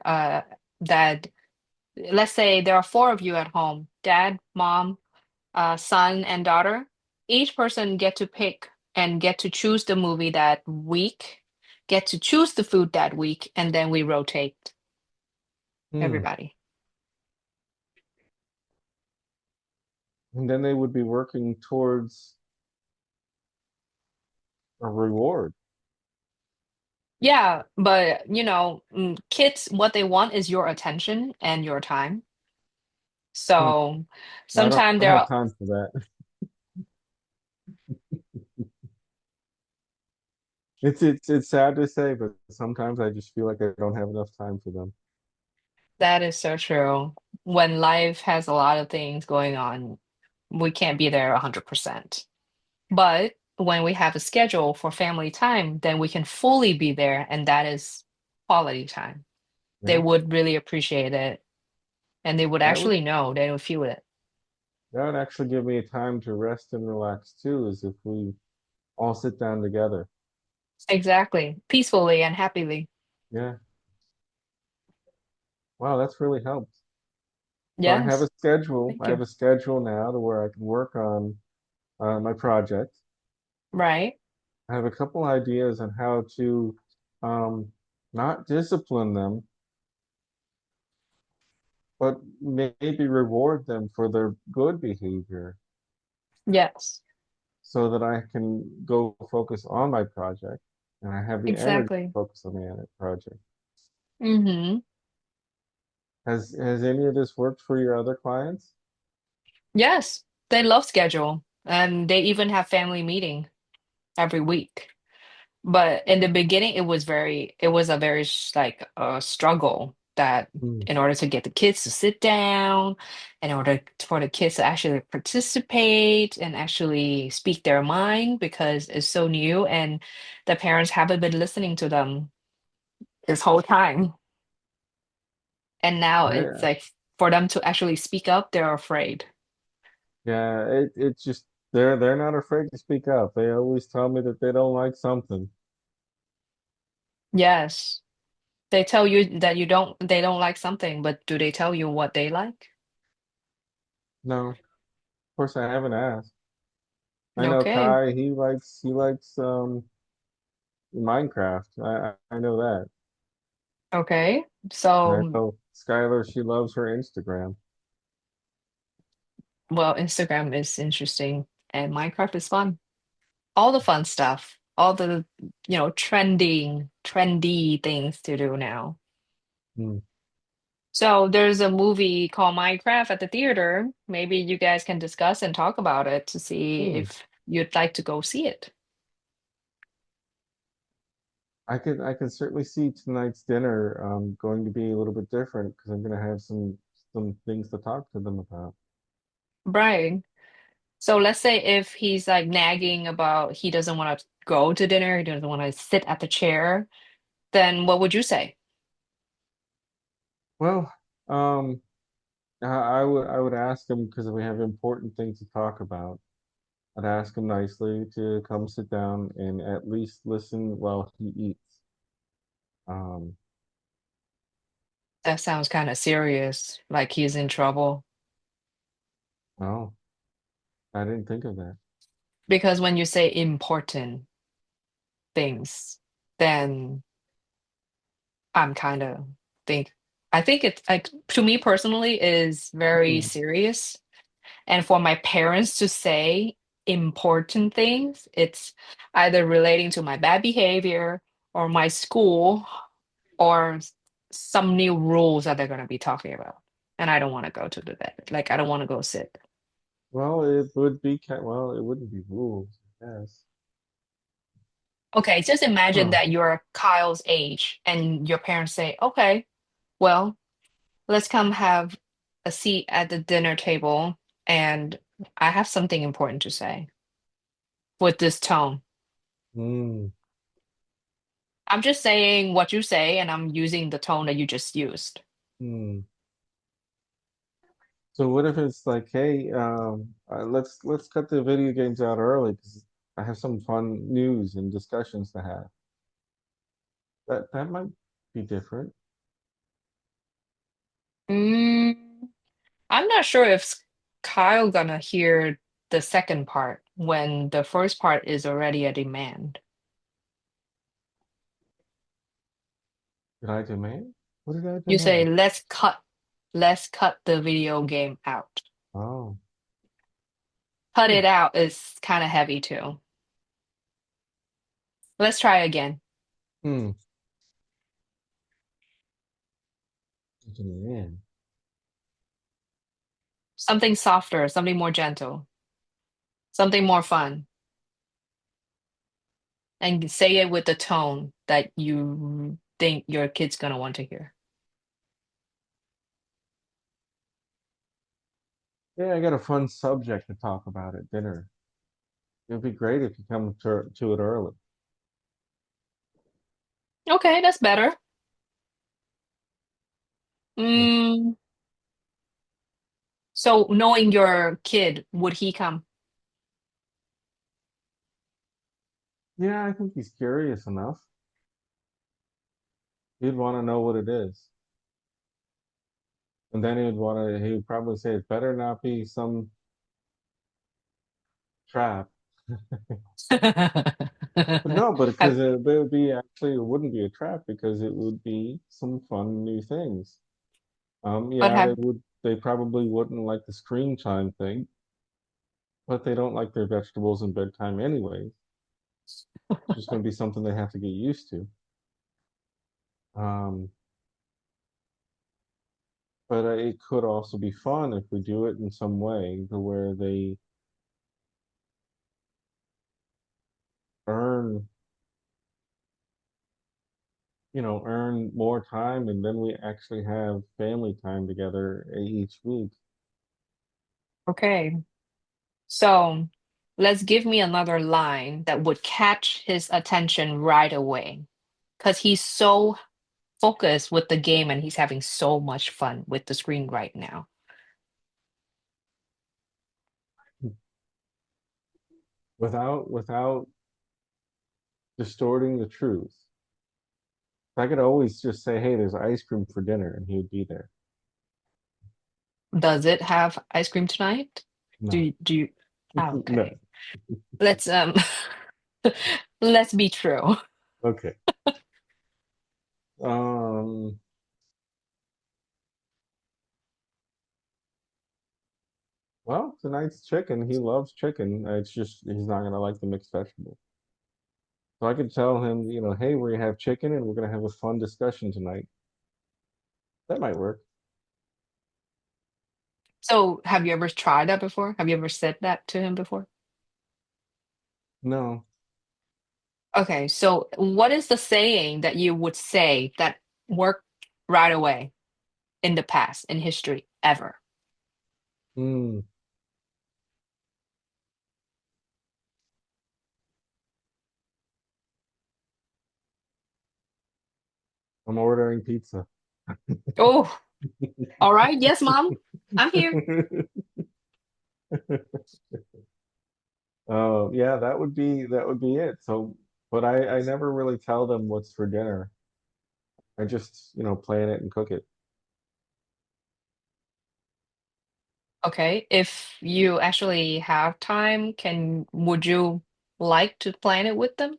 Speaker 1: That let's say there are four of you at home, dad, mom, son and daughter, each person get to pick and get to choose the movie that week, get to choose the food that week, and then we rotate
Speaker 2: Hmm.
Speaker 1: everybody.
Speaker 2: And then they would be working towards a reward.
Speaker 1: Yeah, but kids, what they want is your attention and your time.
Speaker 2: Hmm.
Speaker 1: So
Speaker 2: I
Speaker 1: sometimes
Speaker 2: don't
Speaker 1: there
Speaker 2: have
Speaker 1: are,
Speaker 2: time for that. It's sad to say, but sometimes I just feel like I don't have enough time for them.
Speaker 1: that is so true. When life has a lot of things going on, we can't be there 100%. But when we have a schedule for family time, then we can fully be there, and that is quality time. They
Speaker 2: Yeah,
Speaker 1: would really appreciate it, and they would
Speaker 2: that would
Speaker 1: actually know, they would feel it.
Speaker 2: that would actually give me time to rest and relax too, is if we all sit down together.
Speaker 1: Exactly. Peacefully and happily.
Speaker 2: Yeah. Wow, that's really helped. So I have a
Speaker 1: Yes.
Speaker 2: schedule.
Speaker 1: Thank
Speaker 2: I have
Speaker 1: you.
Speaker 2: a schedule now to where I can work on my project.
Speaker 1: Right.
Speaker 2: I have a couple ideas on how to not discipline them, but maybe reward them for their good behavior
Speaker 1: Yes.
Speaker 2: so that I can go focus on my project and I have the energy to
Speaker 1: Exactly.
Speaker 2: focus on the project.
Speaker 1: Mm-hmm.
Speaker 2: Has any of this worked for your other clients?
Speaker 1: Yes. They love schedule, and they even have family meeting every week. But in the beginning, it was a very like a struggle that
Speaker 2: Hmm.
Speaker 1: in order to get the kids to sit down, in order for the kids to actually participate and actually speak their mind because it's so new and the parents haven't been listening to them this whole time. And now it's
Speaker 2: I,
Speaker 1: like for them to actually speak up, they're afraid.
Speaker 2: yeah, it's just they're not afraid to speak up. They always tell me that they don't like something.
Speaker 1: Yes. They tell you that they don't like something, but do they tell you what they like?
Speaker 2: No, of course I haven't asked. I know
Speaker 1: Okay.
Speaker 2: Kai, he likes Minecraft. I know that.
Speaker 1: Okay.
Speaker 2: And I
Speaker 1: So,
Speaker 2: know Skylar, she loves her Instagram.
Speaker 1: well, Instagram is interesting and Minecraft is fun. All the fun stuff, all the, trendy things to do now.
Speaker 2: Hmm.
Speaker 1: So there's a movie called Minecraft at the theater. Maybe you guys can discuss and talk about it to see
Speaker 2: Hmm.
Speaker 1: if you'd like to go see it.
Speaker 2: I could certainly see tonight's dinner going to be a little bit different because I'm going to have some things to talk to them about.
Speaker 1: Right. So let's say if he's like nagging about he doesn't want to go to dinner, he doesn't want to sit at the chair, then what would you say?
Speaker 2: Well, um, I would ask him because we have important things to talk about. I'd ask him nicely to come sit down and at least listen while he eats. Um,
Speaker 1: That sounds kind of serious, like he's in trouble.
Speaker 2: oh, I didn't think of that.
Speaker 1: Because when you say important things, then I'm kind of think I think it's like to me personally is very
Speaker 2: Hmm.
Speaker 1: serious. And for my parents to say important things, it's either relating to my bad behavior or my school or some new rules that they're going to be talking about. And I don't want to go to the bed. Like, I don't want to go sit.
Speaker 2: Well, it would be well, it wouldn't be rules, I guess.
Speaker 1: Okay, just imagine
Speaker 2: Huh.
Speaker 1: that you're Kyle's age and your parents say, okay, well, let's come have a seat at the dinner table. And I have something important to say with this tone.
Speaker 2: Hmm.
Speaker 1: I'm just saying what you say, and I'm using the tone that you just used.
Speaker 2: Hmm. So what if it's like, hey, let's cut the video games out early because I have some fun news and discussions to have. That might be different.
Speaker 1: Mm, I'm not sure if Kyle gonna hear the second part when the first part is already a demand.
Speaker 2: Did I demand? What did I
Speaker 1: You say,
Speaker 2: demand?
Speaker 1: let's cut the video game out.
Speaker 2: Oh.
Speaker 1: Cut
Speaker 2: Hmm.
Speaker 1: it out is kind of heavy too. Let's try again.
Speaker 2: Hmm. Demand.
Speaker 1: Something softer, something more gentle, something more fun. And say it with the tone that you think your kid's gonna want to hear.
Speaker 2: Yeah, I got a fun subject to talk about at dinner. It'd be great if you come to it early.
Speaker 1: Okay, that's better.
Speaker 2: Hmm.
Speaker 1: Mm, so knowing your kid, would he come?
Speaker 2: Yeah, I think he's curious enough. He'd want to know what it is. And then he'd probably say it better not be some trap. But no, but
Speaker 1: I-
Speaker 2: because it would be actually, it wouldn't be a trap because it would be some fun new things.
Speaker 1: But
Speaker 2: Yeah, they probably wouldn't like the screen time thing, but they don't like their vegetables in bedtime anyway. It's just going to be something they have to get used to. Um, but it could also be fun if we do it in some way to where they earn, earn more time, and then we actually have family time together each week.
Speaker 1: okay. So let's give me another line that would catch his attention right away. Because he's so focused with the game and he's having so much fun with the screen right now.
Speaker 2: Without distorting the truth. I could always just say, "Hey, there's ice cream for dinner," and he would be there.
Speaker 1: Does it have ice cream tonight?
Speaker 2: No,
Speaker 1: Do you
Speaker 2: no.
Speaker 1: okay. Let's let's be true.
Speaker 2: Okay. Um, well, tonight's chicken. He loves chicken. It's just he's not gonna like the mixed vegetable. So I could tell him, hey, we're gonna have chicken and we're gonna have a fun discussion tonight. That might work.
Speaker 1: So, have you ever tried that before? Have you ever said that to him before?
Speaker 2: No.
Speaker 1: Okay, so what is the saying that you would say that worked right away in the past, in history, ever?
Speaker 2: Mm, I'm ordering pizza.
Speaker 1: Oh, all right. Yes, mom. I'm here.
Speaker 2: Yeah, that would be it. So, but I never really tell them what's for dinner. I just, plan it and cook it.
Speaker 1: Okay. If you actually have time, would you like to plan it with them?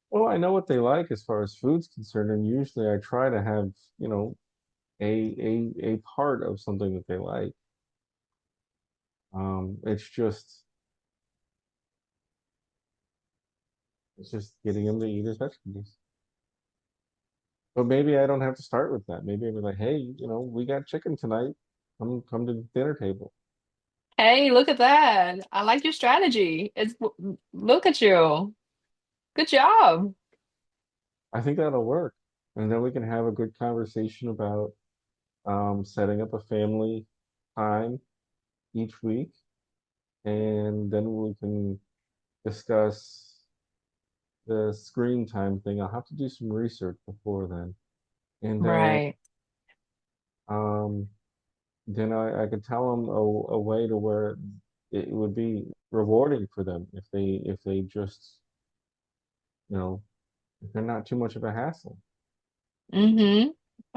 Speaker 2: Well, I know what they like as far as food's concerned, and usually I try to have, you know, a part of something that they like. It's just getting them to eat his vegetables. But maybe I don't have to start with that. Maybe I'd be like, hey, we got chicken tonight. Come to the dinner table.
Speaker 1: Hey, look at that. I like your strategy. Look at you. Good job.
Speaker 2: I think that'll work. And then we can have a good conversation about setting up a family time each week. And then we can discuss the screen time thing. I'll have to do some research before then. And
Speaker 1: Right.
Speaker 2: um, then I could tell them a way to where it would be rewarding for them if they just, you know, if they're not too much of a hassle.
Speaker 1: Mm-hmm.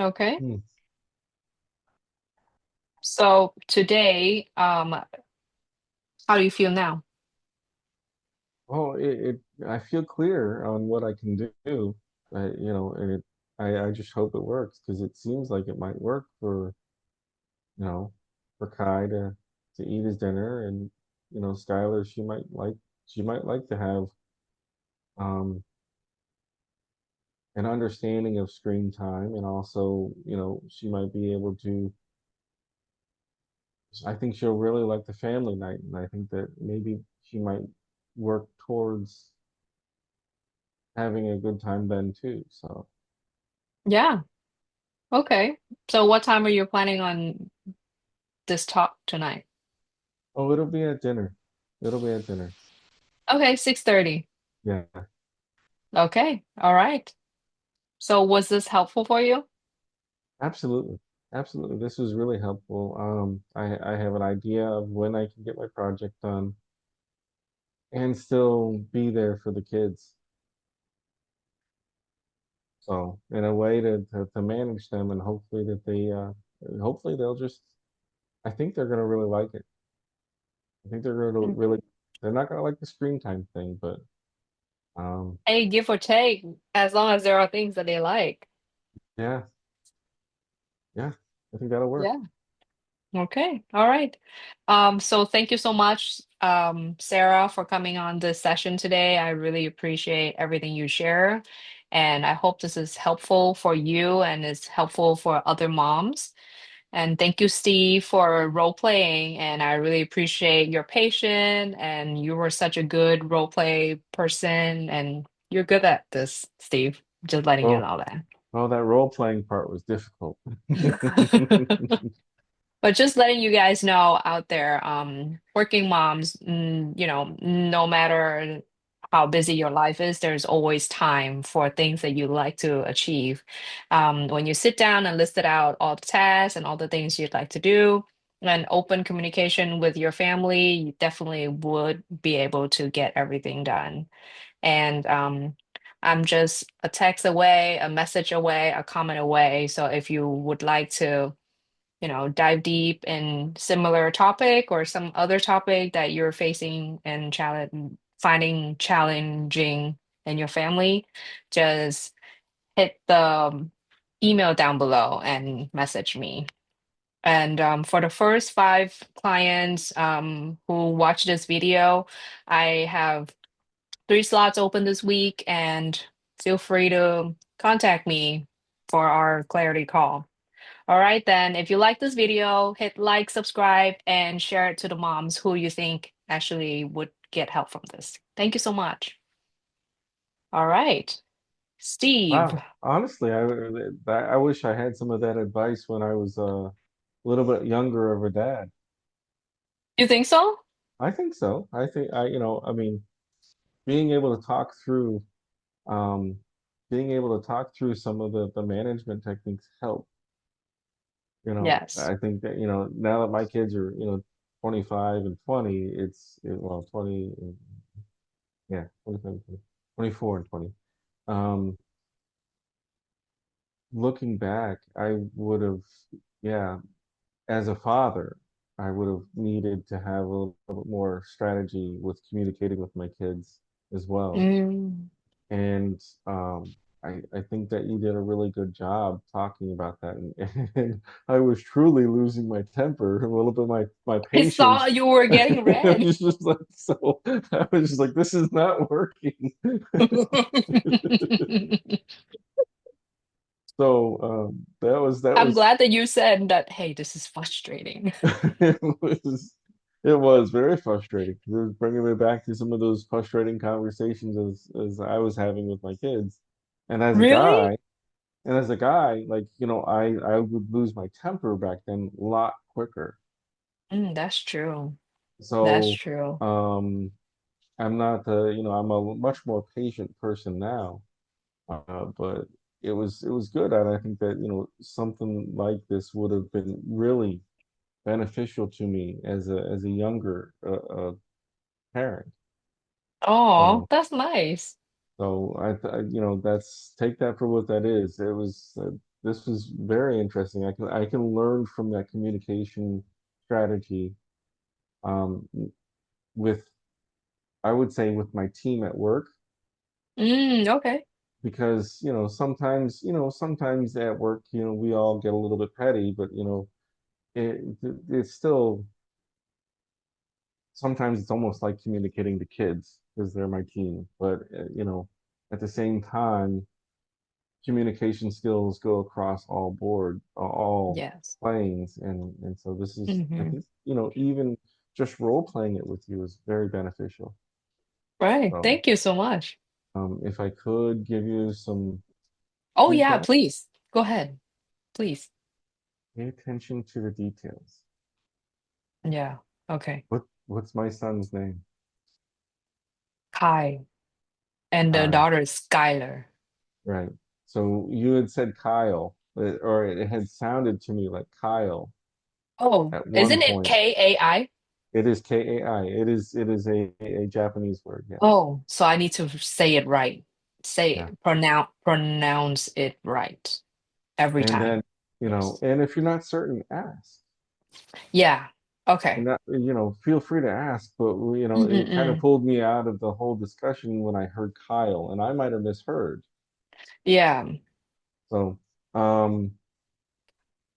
Speaker 1: Okay.
Speaker 2: Hmm.
Speaker 1: So today, how do you feel now?
Speaker 2: Oh, I feel clear on what I can do. And I just hope it works because it seems like it might work you know, for Kai to eat his dinner, and Skylar, she might like to have um an understanding of screen time, and also, she might be able to. I think she'll really like the family night, and I think that maybe she might work towards having a good time then too. So,
Speaker 1: Yeah. Okay. So what time are you planning on this talk tonight?
Speaker 2: oh, it'll be at dinner. It'll be at dinner.
Speaker 1: Okay, 6:30.
Speaker 2: Yeah,
Speaker 1: Okay. All right. So was this helpful for you?
Speaker 2: absolutely. Absolutely. This was really helpful. I have an idea of when I can get my project done and still be there for the kids. So in a way to manage them, and hopefully they'll just, I think they're gonna really like it. I think
Speaker 1: Mm.
Speaker 2: they're not gonna like the screen time thing, but um,
Speaker 1: Hey, give or take, as long as there are things that they like.
Speaker 2: yeah, yeah, I think that'll work.
Speaker 1: Yeah. Okay. All right. So thank you so much, Sarah, for coming on this session today. I really appreciate everything you share, and I hope this is helpful for you and is helpful for other moms. And thank you, Steve, for role playing. And I really appreciate your patience. And you were such a good role play person. And you're good at this, Steve. Just letting you
Speaker 2: Oh,
Speaker 1: know
Speaker 2: oh, that role playing part was difficult.
Speaker 1: that. But just letting you guys know out there, working moms, no matter how busy your life is, there's always time for things that you like to achieve. When you sit down and list it out all the tasks and all the things you'd like to do, and open communication with your family, you definitely would be able to get everything done. And I'm just a text away, a message away, a comment away. So if you would like to dive deep in similar topic or some other topic that you're facing and finding challenging in your family, just hit the email down below and message me. And for the first five clients who watch this video, I have three slots open this week, and feel free to contact me for our clarity call. All right, then, if you like this video, hit like, subscribe, and share it to the moms who you think actually would get help from this. Thank you so much. All right, Steve,
Speaker 2: Wow. Honestly, I wish I had some of that advice when I was a little bit younger of a dad.
Speaker 1: you think so?
Speaker 2: I think so. I think I mean, being able to talk through, um, being able to talk through some of the management techniques help.
Speaker 1: Yes.
Speaker 2: I think that, now that my kids are, 25 and 20, well, 20, yeah, 25 and 20, 24 and 20. Um, Looking back, I would have, yeah, as a father, I would have needed to have a little bit more strategy with communicating with my kids as well.
Speaker 1: Mm.
Speaker 2: And I think that you did a really good job talking about that. And I was truly losing my temper, a little bit my
Speaker 1: I saw
Speaker 2: patience.
Speaker 1: you were getting
Speaker 2: I
Speaker 1: red.
Speaker 2: was just like, so I was just like, this is not working. So that
Speaker 1: I'm
Speaker 2: was
Speaker 1: glad that you said that, hey, this is frustrating.
Speaker 2: it was very frustrating. It was bringing me back to some of those frustrating conversations as I was having with my kids. And as a
Speaker 1: Really?
Speaker 2: guy, and as a guy, like, I would lose my temper back then a lot quicker.
Speaker 1: That's true. That's
Speaker 2: So,
Speaker 1: true.
Speaker 2: um, I'm not I'm a much more patient person now. But it was good. And I think that, something like this would have been really beneficial to me as a younger parent.
Speaker 1: Oh,
Speaker 2: So
Speaker 1: that's nice.
Speaker 2: that's take that for what that is. This was very interesting. I can learn from that communication strategy um, with I would say with my team at work
Speaker 1: Okay.
Speaker 2: because sometimes at work we all get a little bit petty, but it's still sometimes it's almost like communicating to kids because they're my team. But at the same time, communication skills go across all
Speaker 1: Yes.
Speaker 2: planes, and so this is, I
Speaker 1: Hmm.
Speaker 2: think, even just role playing it with you is very beneficial.
Speaker 1: Right.
Speaker 2: So,
Speaker 1: Thank you so much.
Speaker 2: if I could give you some
Speaker 1: Oh, yeah,
Speaker 2: feedback,
Speaker 1: please. Go ahead. Please.
Speaker 2: pay attention to the details.
Speaker 1: Yeah. Okay.
Speaker 2: What's my son's name?
Speaker 1: Kai. And the
Speaker 2: Kyle.
Speaker 1: daughter is Skylar.
Speaker 2: Right. So you had said Kyle, or it had sounded to me like Kyle
Speaker 1: Oh,
Speaker 2: at one
Speaker 1: isn't it
Speaker 2: point.
Speaker 1: Kai?
Speaker 2: It is Kai. It is a Japanese word. Yes.
Speaker 1: Oh, so I need to say it right.
Speaker 2: Yeah.
Speaker 1: Pronounce it right every
Speaker 2: And
Speaker 1: time.
Speaker 2: then,
Speaker 1: Yes.
Speaker 2: and if you're not certain, ask.
Speaker 1: Yeah.
Speaker 2: And
Speaker 1: Okay.
Speaker 2: that, feel free to ask. But it kind of
Speaker 1: Mm-mm-mm.
Speaker 2: pulled me out of the whole discussion when I heard Kyle, and I might have misheard.
Speaker 1: Yeah.
Speaker 2: So, um,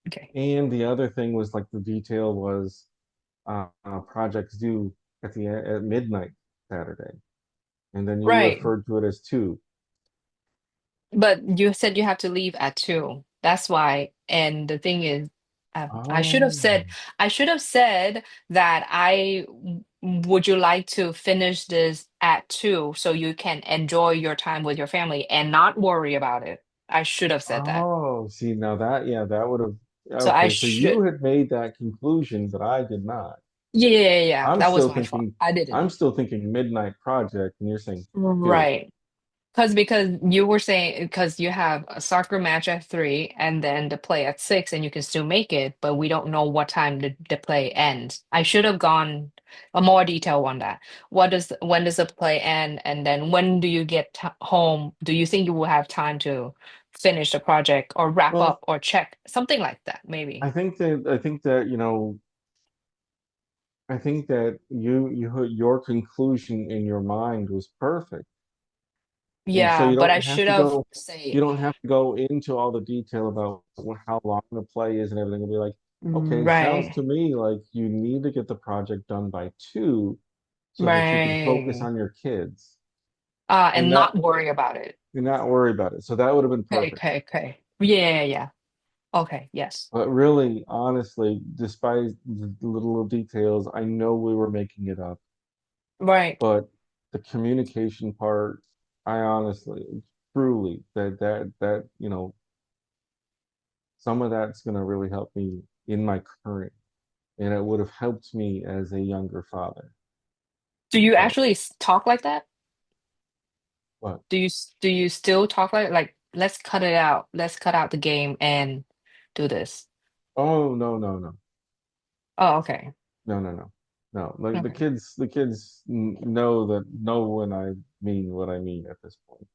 Speaker 1: Okay.
Speaker 2: and the other thing was like the detail was projects due at midnight Saturday, and then you
Speaker 1: Right.
Speaker 2: referred to it as two.
Speaker 1: But you said you have to leave at 2. That's why. And the thing is,
Speaker 2: Oh,
Speaker 1: I should have said that would you like to finish this at 2 so you can enjoy your time with your family and not worry about it. I should have said that.
Speaker 2: oh, see now that yeah, that would have
Speaker 1: So I
Speaker 2: okay. So you
Speaker 1: should,
Speaker 2: had made that conclusion, but I did not.
Speaker 1: yeah.
Speaker 2: I'm
Speaker 1: That was
Speaker 2: still
Speaker 1: my fault.
Speaker 2: thinking,
Speaker 1: I
Speaker 2: I'm
Speaker 1: didn't.
Speaker 2: still thinking midnight project, and you're saying two.
Speaker 1: Right. Because you were saying because you have a soccer match at 3 and then the play at 6 and you can still make it, but we don't know what time the play ends. I should have gone a more detail on that. When does the play end, and then when do you get t home? Do you think you will have time to finish the project or wrap
Speaker 2: Well,
Speaker 1: up or check something like that, maybe?
Speaker 2: I think that your conclusion in your mind was perfect. And so
Speaker 1: Yeah, but I should have
Speaker 2: you
Speaker 1: say
Speaker 2: don't have to go into all the detail about how long the play is and everything. It'll be like, okay, it sounds
Speaker 1: right,
Speaker 2: to me like you need to get the project done by 2 so that you can focus
Speaker 1: right.
Speaker 2: on your kids and
Speaker 1: And not worry about it.
Speaker 2: not worry about it. So that would have been
Speaker 1: Okay,
Speaker 2: perfect.
Speaker 1: okay, okay. Yeah, yeah. Okay, yes.
Speaker 2: But really, honestly, despite the little details, I know we were making it up.
Speaker 1: Right.
Speaker 2: But the communication part, I honestly, truly, some of that's going to really help me in my current, and it would have helped me as a younger father.
Speaker 1: Do you
Speaker 2: So,
Speaker 1: actually talk like that?
Speaker 2: but
Speaker 1: Do you still talk like let's cut it out. Let's cut out the game and do this.
Speaker 2: oh no, no, no,
Speaker 1: Oh, okay.
Speaker 2: no, no, no, no. Like
Speaker 1: Okay.
Speaker 2: the kids know when I mean what I mean at this point.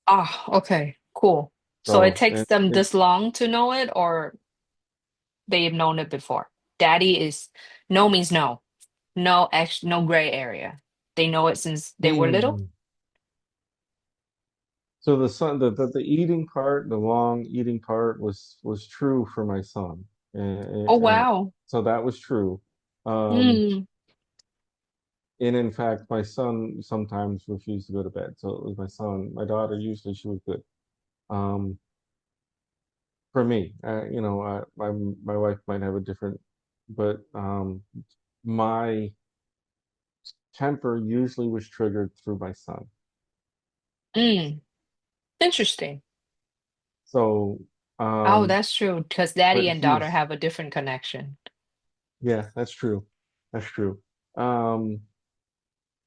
Speaker 1: Ah, okay. Cool. So it
Speaker 2: So,
Speaker 1: takes
Speaker 2: and
Speaker 1: them
Speaker 2: it
Speaker 1: this long to know it, or they've known it before? Daddy is no means no. No no gray area. They know it since they were little.
Speaker 2: mm, so the eating part, the long eating part was true for my son,
Speaker 1: Oh
Speaker 2: and
Speaker 1: wow.
Speaker 2: so that was true. Um,
Speaker 1: Mm.
Speaker 2: and in fact, my son sometimes refused to go to bed. So it was my son. My daughter usually she was good. Um, for me, my wife might have a different, but my temper usually was triggered through my son.
Speaker 1: Mm. Interesting.
Speaker 2: So,
Speaker 1: Oh,
Speaker 2: um,
Speaker 1: that's true, because daddy
Speaker 2: but
Speaker 1: and
Speaker 2: he
Speaker 1: daughter
Speaker 2: was,
Speaker 1: have a different connection.
Speaker 2: yeah, that's true. That's true. Um,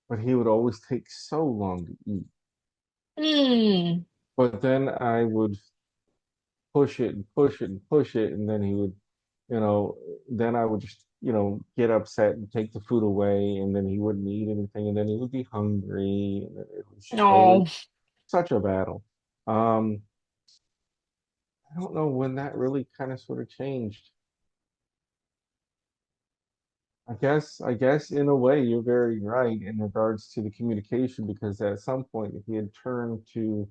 Speaker 2: but he would always take so long to eat.
Speaker 1: Mm.
Speaker 2: But then I would push it and push it and push it, and then he would, you know, then I would just, get upset and take the food away, and then he wouldn't eat anything, and then he would be hungry, and it was
Speaker 1: Oh,
Speaker 2: such a battle. Um, I don't know when that really kind of sort of changed. I guess in a way you're very right in regards to the communication because at some point he had turned to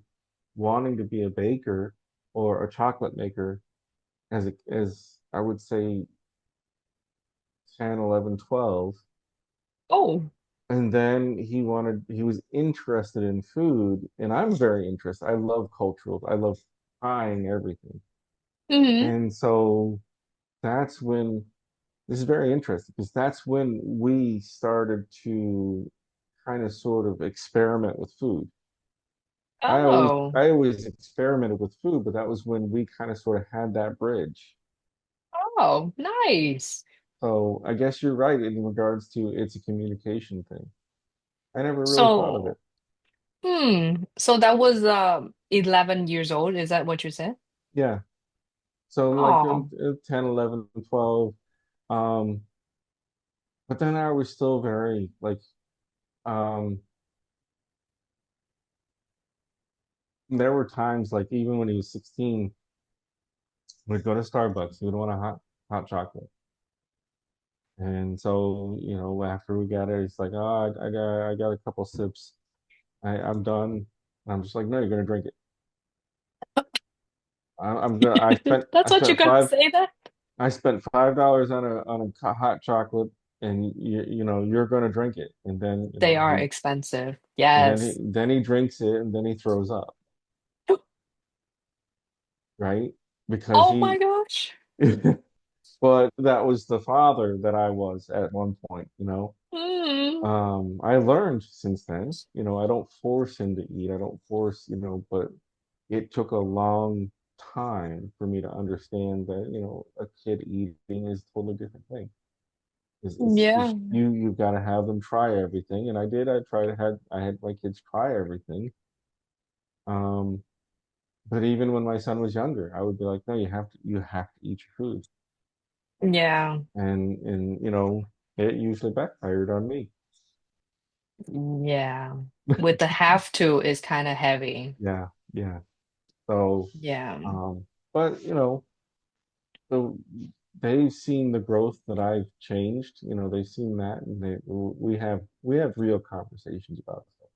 Speaker 2: wanting to be a baker or a chocolate maker as I would say 10, 11, 12.
Speaker 1: oh.
Speaker 2: And then he was interested in food and I'm very interested. I love cultural. I love trying everything.
Speaker 1: Hmm.
Speaker 2: And so that's when this is very interesting because that's when we started to kind of sort of experiment with food.
Speaker 1: Oh,
Speaker 2: I always experimented with food, but that was when we kind of sort of had that bridge.
Speaker 1: oh, nice.
Speaker 2: So I guess you're right in regards to it's a communication thing. I never really thought of it.
Speaker 1: So, so that was 11 years old. Is that what you said?
Speaker 2: Yeah. So like
Speaker 1: Oh,
Speaker 2: 10, 11, 12. Um, but then I was still very like um there were times like even when he was 16, we'd go to Starbucks, he would want a hot chocolate. And so, after we got it, it's like, oh, I got a couple sips. I'm done. And I'm just like, no, you're gonna drink it.
Speaker 1: that's what you got to say that?
Speaker 2: I spent $5 on a hot chocolate, and you're gonna drink it. And then
Speaker 1: They are expensive.
Speaker 2: he
Speaker 1: Yes.
Speaker 2: then he drinks it, and then he throws up, right? Because
Speaker 1: Oh my gosh.
Speaker 2: but that was the father that I was at one point.
Speaker 1: Mm,
Speaker 2: I learned since then, I don't force him to eat. I don't force, but it took a long time for me to understand that, a kid eating is a totally different thing.
Speaker 1: yeah.
Speaker 2: You've got to have them try everything. And I did. I had my kids try everything. Um, but even when my son was younger, I would be like, no, you have to eat your food.
Speaker 1: Yeah.
Speaker 2: And it usually backfired on me.
Speaker 1: Yeah. With the have to is kind of heavy.
Speaker 2: Yeah, yeah. So,
Speaker 1: Yeah.
Speaker 2: um, but so they've seen the growth that I've changed. They've seen that, and we have real conversations about stuff.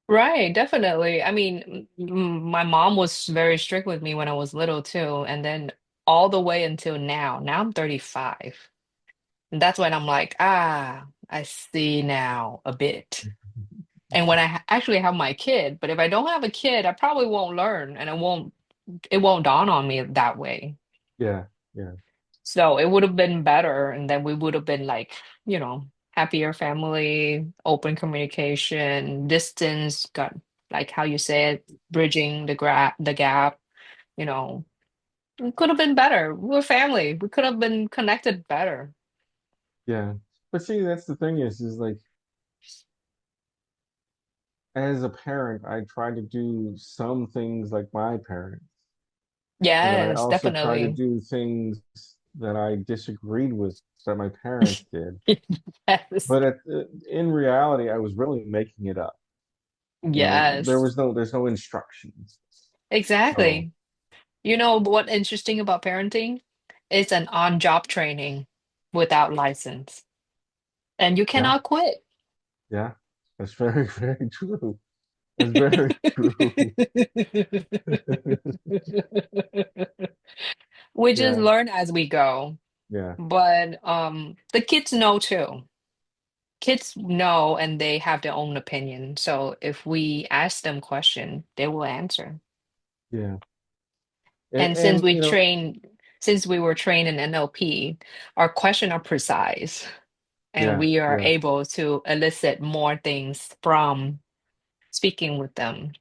Speaker 1: Right, definitely. I mean, my mom was very strict with me when I was little too, and then all the way until now. Now I'm 35. And that's when I'm like, I see now a bit. And when I actually have my kid, but if I don't have a kid, I probably won't learn and it won't dawn on me that way.
Speaker 2: Yeah, yeah,
Speaker 1: So it would have been better, and then we would have been like, happier family, open communication, distance, got like how you said, bridging the gap, you know. It could have been better. We were family. We could have been connected better.
Speaker 2: yeah. But see, that's the thing is like as a parent, I try to do some things like my parents, and then I
Speaker 1: Yes,
Speaker 2: also try to
Speaker 1: definitely.
Speaker 2: do things that I disagreed with that my parents did.
Speaker 1: Yes.
Speaker 2: But in reality, I was really making it up. You know,
Speaker 1: Yes.
Speaker 2: there's no instructions. So
Speaker 1: Exactly. You know what interesting about parenting? It's an on-job training without license. And you
Speaker 2: yeah,
Speaker 1: cannot quit.
Speaker 2: yeah, that's very, very true. That's very true.
Speaker 1: We just
Speaker 2: Yeah,
Speaker 1: learn as we go.
Speaker 2: yeah,
Speaker 1: But the kids know too. Kids know and they have their own opinion. So if we ask them question, they will answer.
Speaker 2: yeah.
Speaker 1: And
Speaker 2: You know,
Speaker 1: since we were trained in NLP, our question are precise and
Speaker 2: yeah,
Speaker 1: we are
Speaker 2: yeah.
Speaker 1: able to elicit more things from speaking with them.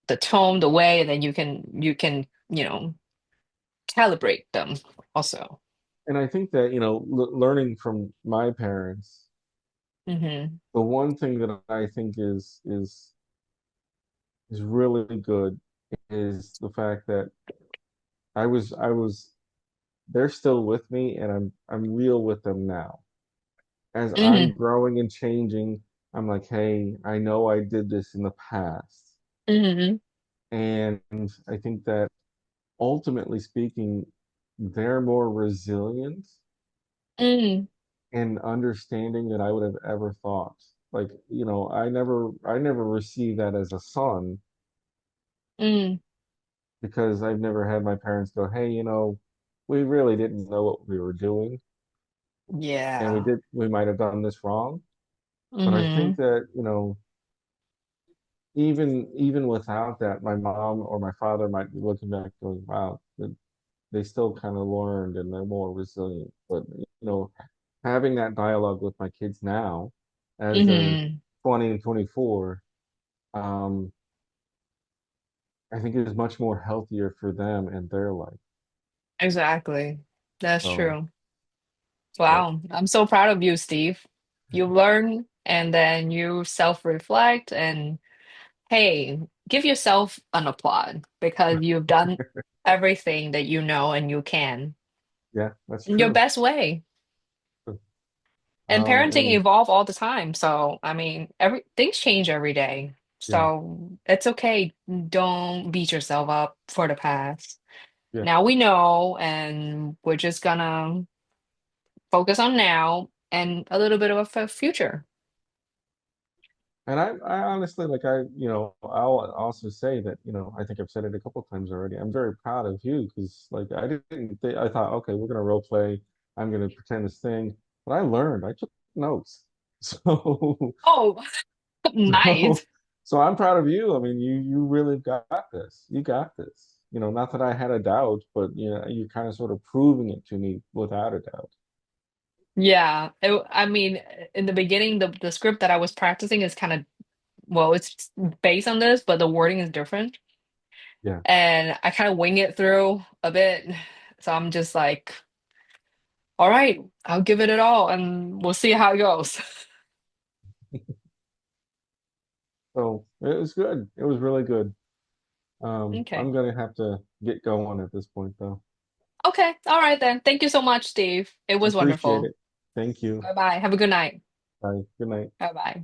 Speaker 1: The tone, the way, then you can, calibrate them also.
Speaker 2: And I think that, learning from my parents,
Speaker 1: Hmm.
Speaker 2: the one thing that I think is really good is the fact that I was they're still with me and I'm real with them now. As I'm
Speaker 1: Hmm.
Speaker 2: growing and changing, I'm like, hey, I know I did this in the past.
Speaker 1: Hmm.
Speaker 2: And I think that ultimately speaking, they're more resilient
Speaker 1: Mm,
Speaker 2: and understanding than I would have ever thought. Like, I never received that as a son
Speaker 1: mm,
Speaker 2: because I've never had my parents go, hey, we really didn't know what we were doing and
Speaker 1: yeah.
Speaker 2: we might have done this wrong. But I think
Speaker 1: Hmm.
Speaker 2: that, even without that, my mom or my father might be looking back going, wow, they still kind of learned and they're more resilient. But, having that dialogue with my kids now as they're
Speaker 1: Hmm.
Speaker 2: 20 and 24, um, I think it is much more healthier for them and their life.
Speaker 1: Exactly. That's
Speaker 2: So,
Speaker 1: true.
Speaker 2: but
Speaker 1: Wow. I'm so proud of you, Steve. You learn and then you self-reflect and hey, give yourself an applaud because you've done everything that you know and you can
Speaker 2: yeah, that's
Speaker 1: in your
Speaker 2: true.
Speaker 1: best way. And parenting
Speaker 2: And
Speaker 1: evolve all the time. So, I mean, every things change every day.
Speaker 2: yeah,
Speaker 1: So, it's okay. Don't beat yourself up for the past.
Speaker 2: yeah.
Speaker 1: Now we know, and we're just gonna focus on now and a little bit of a future.
Speaker 2: And I honestly, like, I'll also say that, I think I've said it a couple times already. I'm very proud of you because, like, I thought, okay, we're gonna role play. I'm gonna pretend this thing, but I learned. I took notes. So,
Speaker 1: Oh,
Speaker 2: so,
Speaker 1: nice.
Speaker 2: so I'm proud of you. I mean, you really got this. You got this. Not that I had a doubt, but you're kind of sort of proving it to me without a doubt.
Speaker 1: Yeah. I mean, in the beginning, the script that I was practicing is kind of, well, it's based on this, but the wording is different.
Speaker 2: Yeah.
Speaker 1: And I kind of wing it through a bit. So I'm just like, all right, I'll give it all and we'll see how it goes.
Speaker 2: So it was good. It was really good. I'm
Speaker 1: Okay.
Speaker 2: gonna have to get going at this point, though.
Speaker 1: Okay. All right then. Thank you so much, Steve. It was
Speaker 2: Appreciate
Speaker 1: wonderful.
Speaker 2: it. Thank you.
Speaker 1: Bye bye. Have a good night.
Speaker 2: Bye. Good night.
Speaker 1: Bye bye.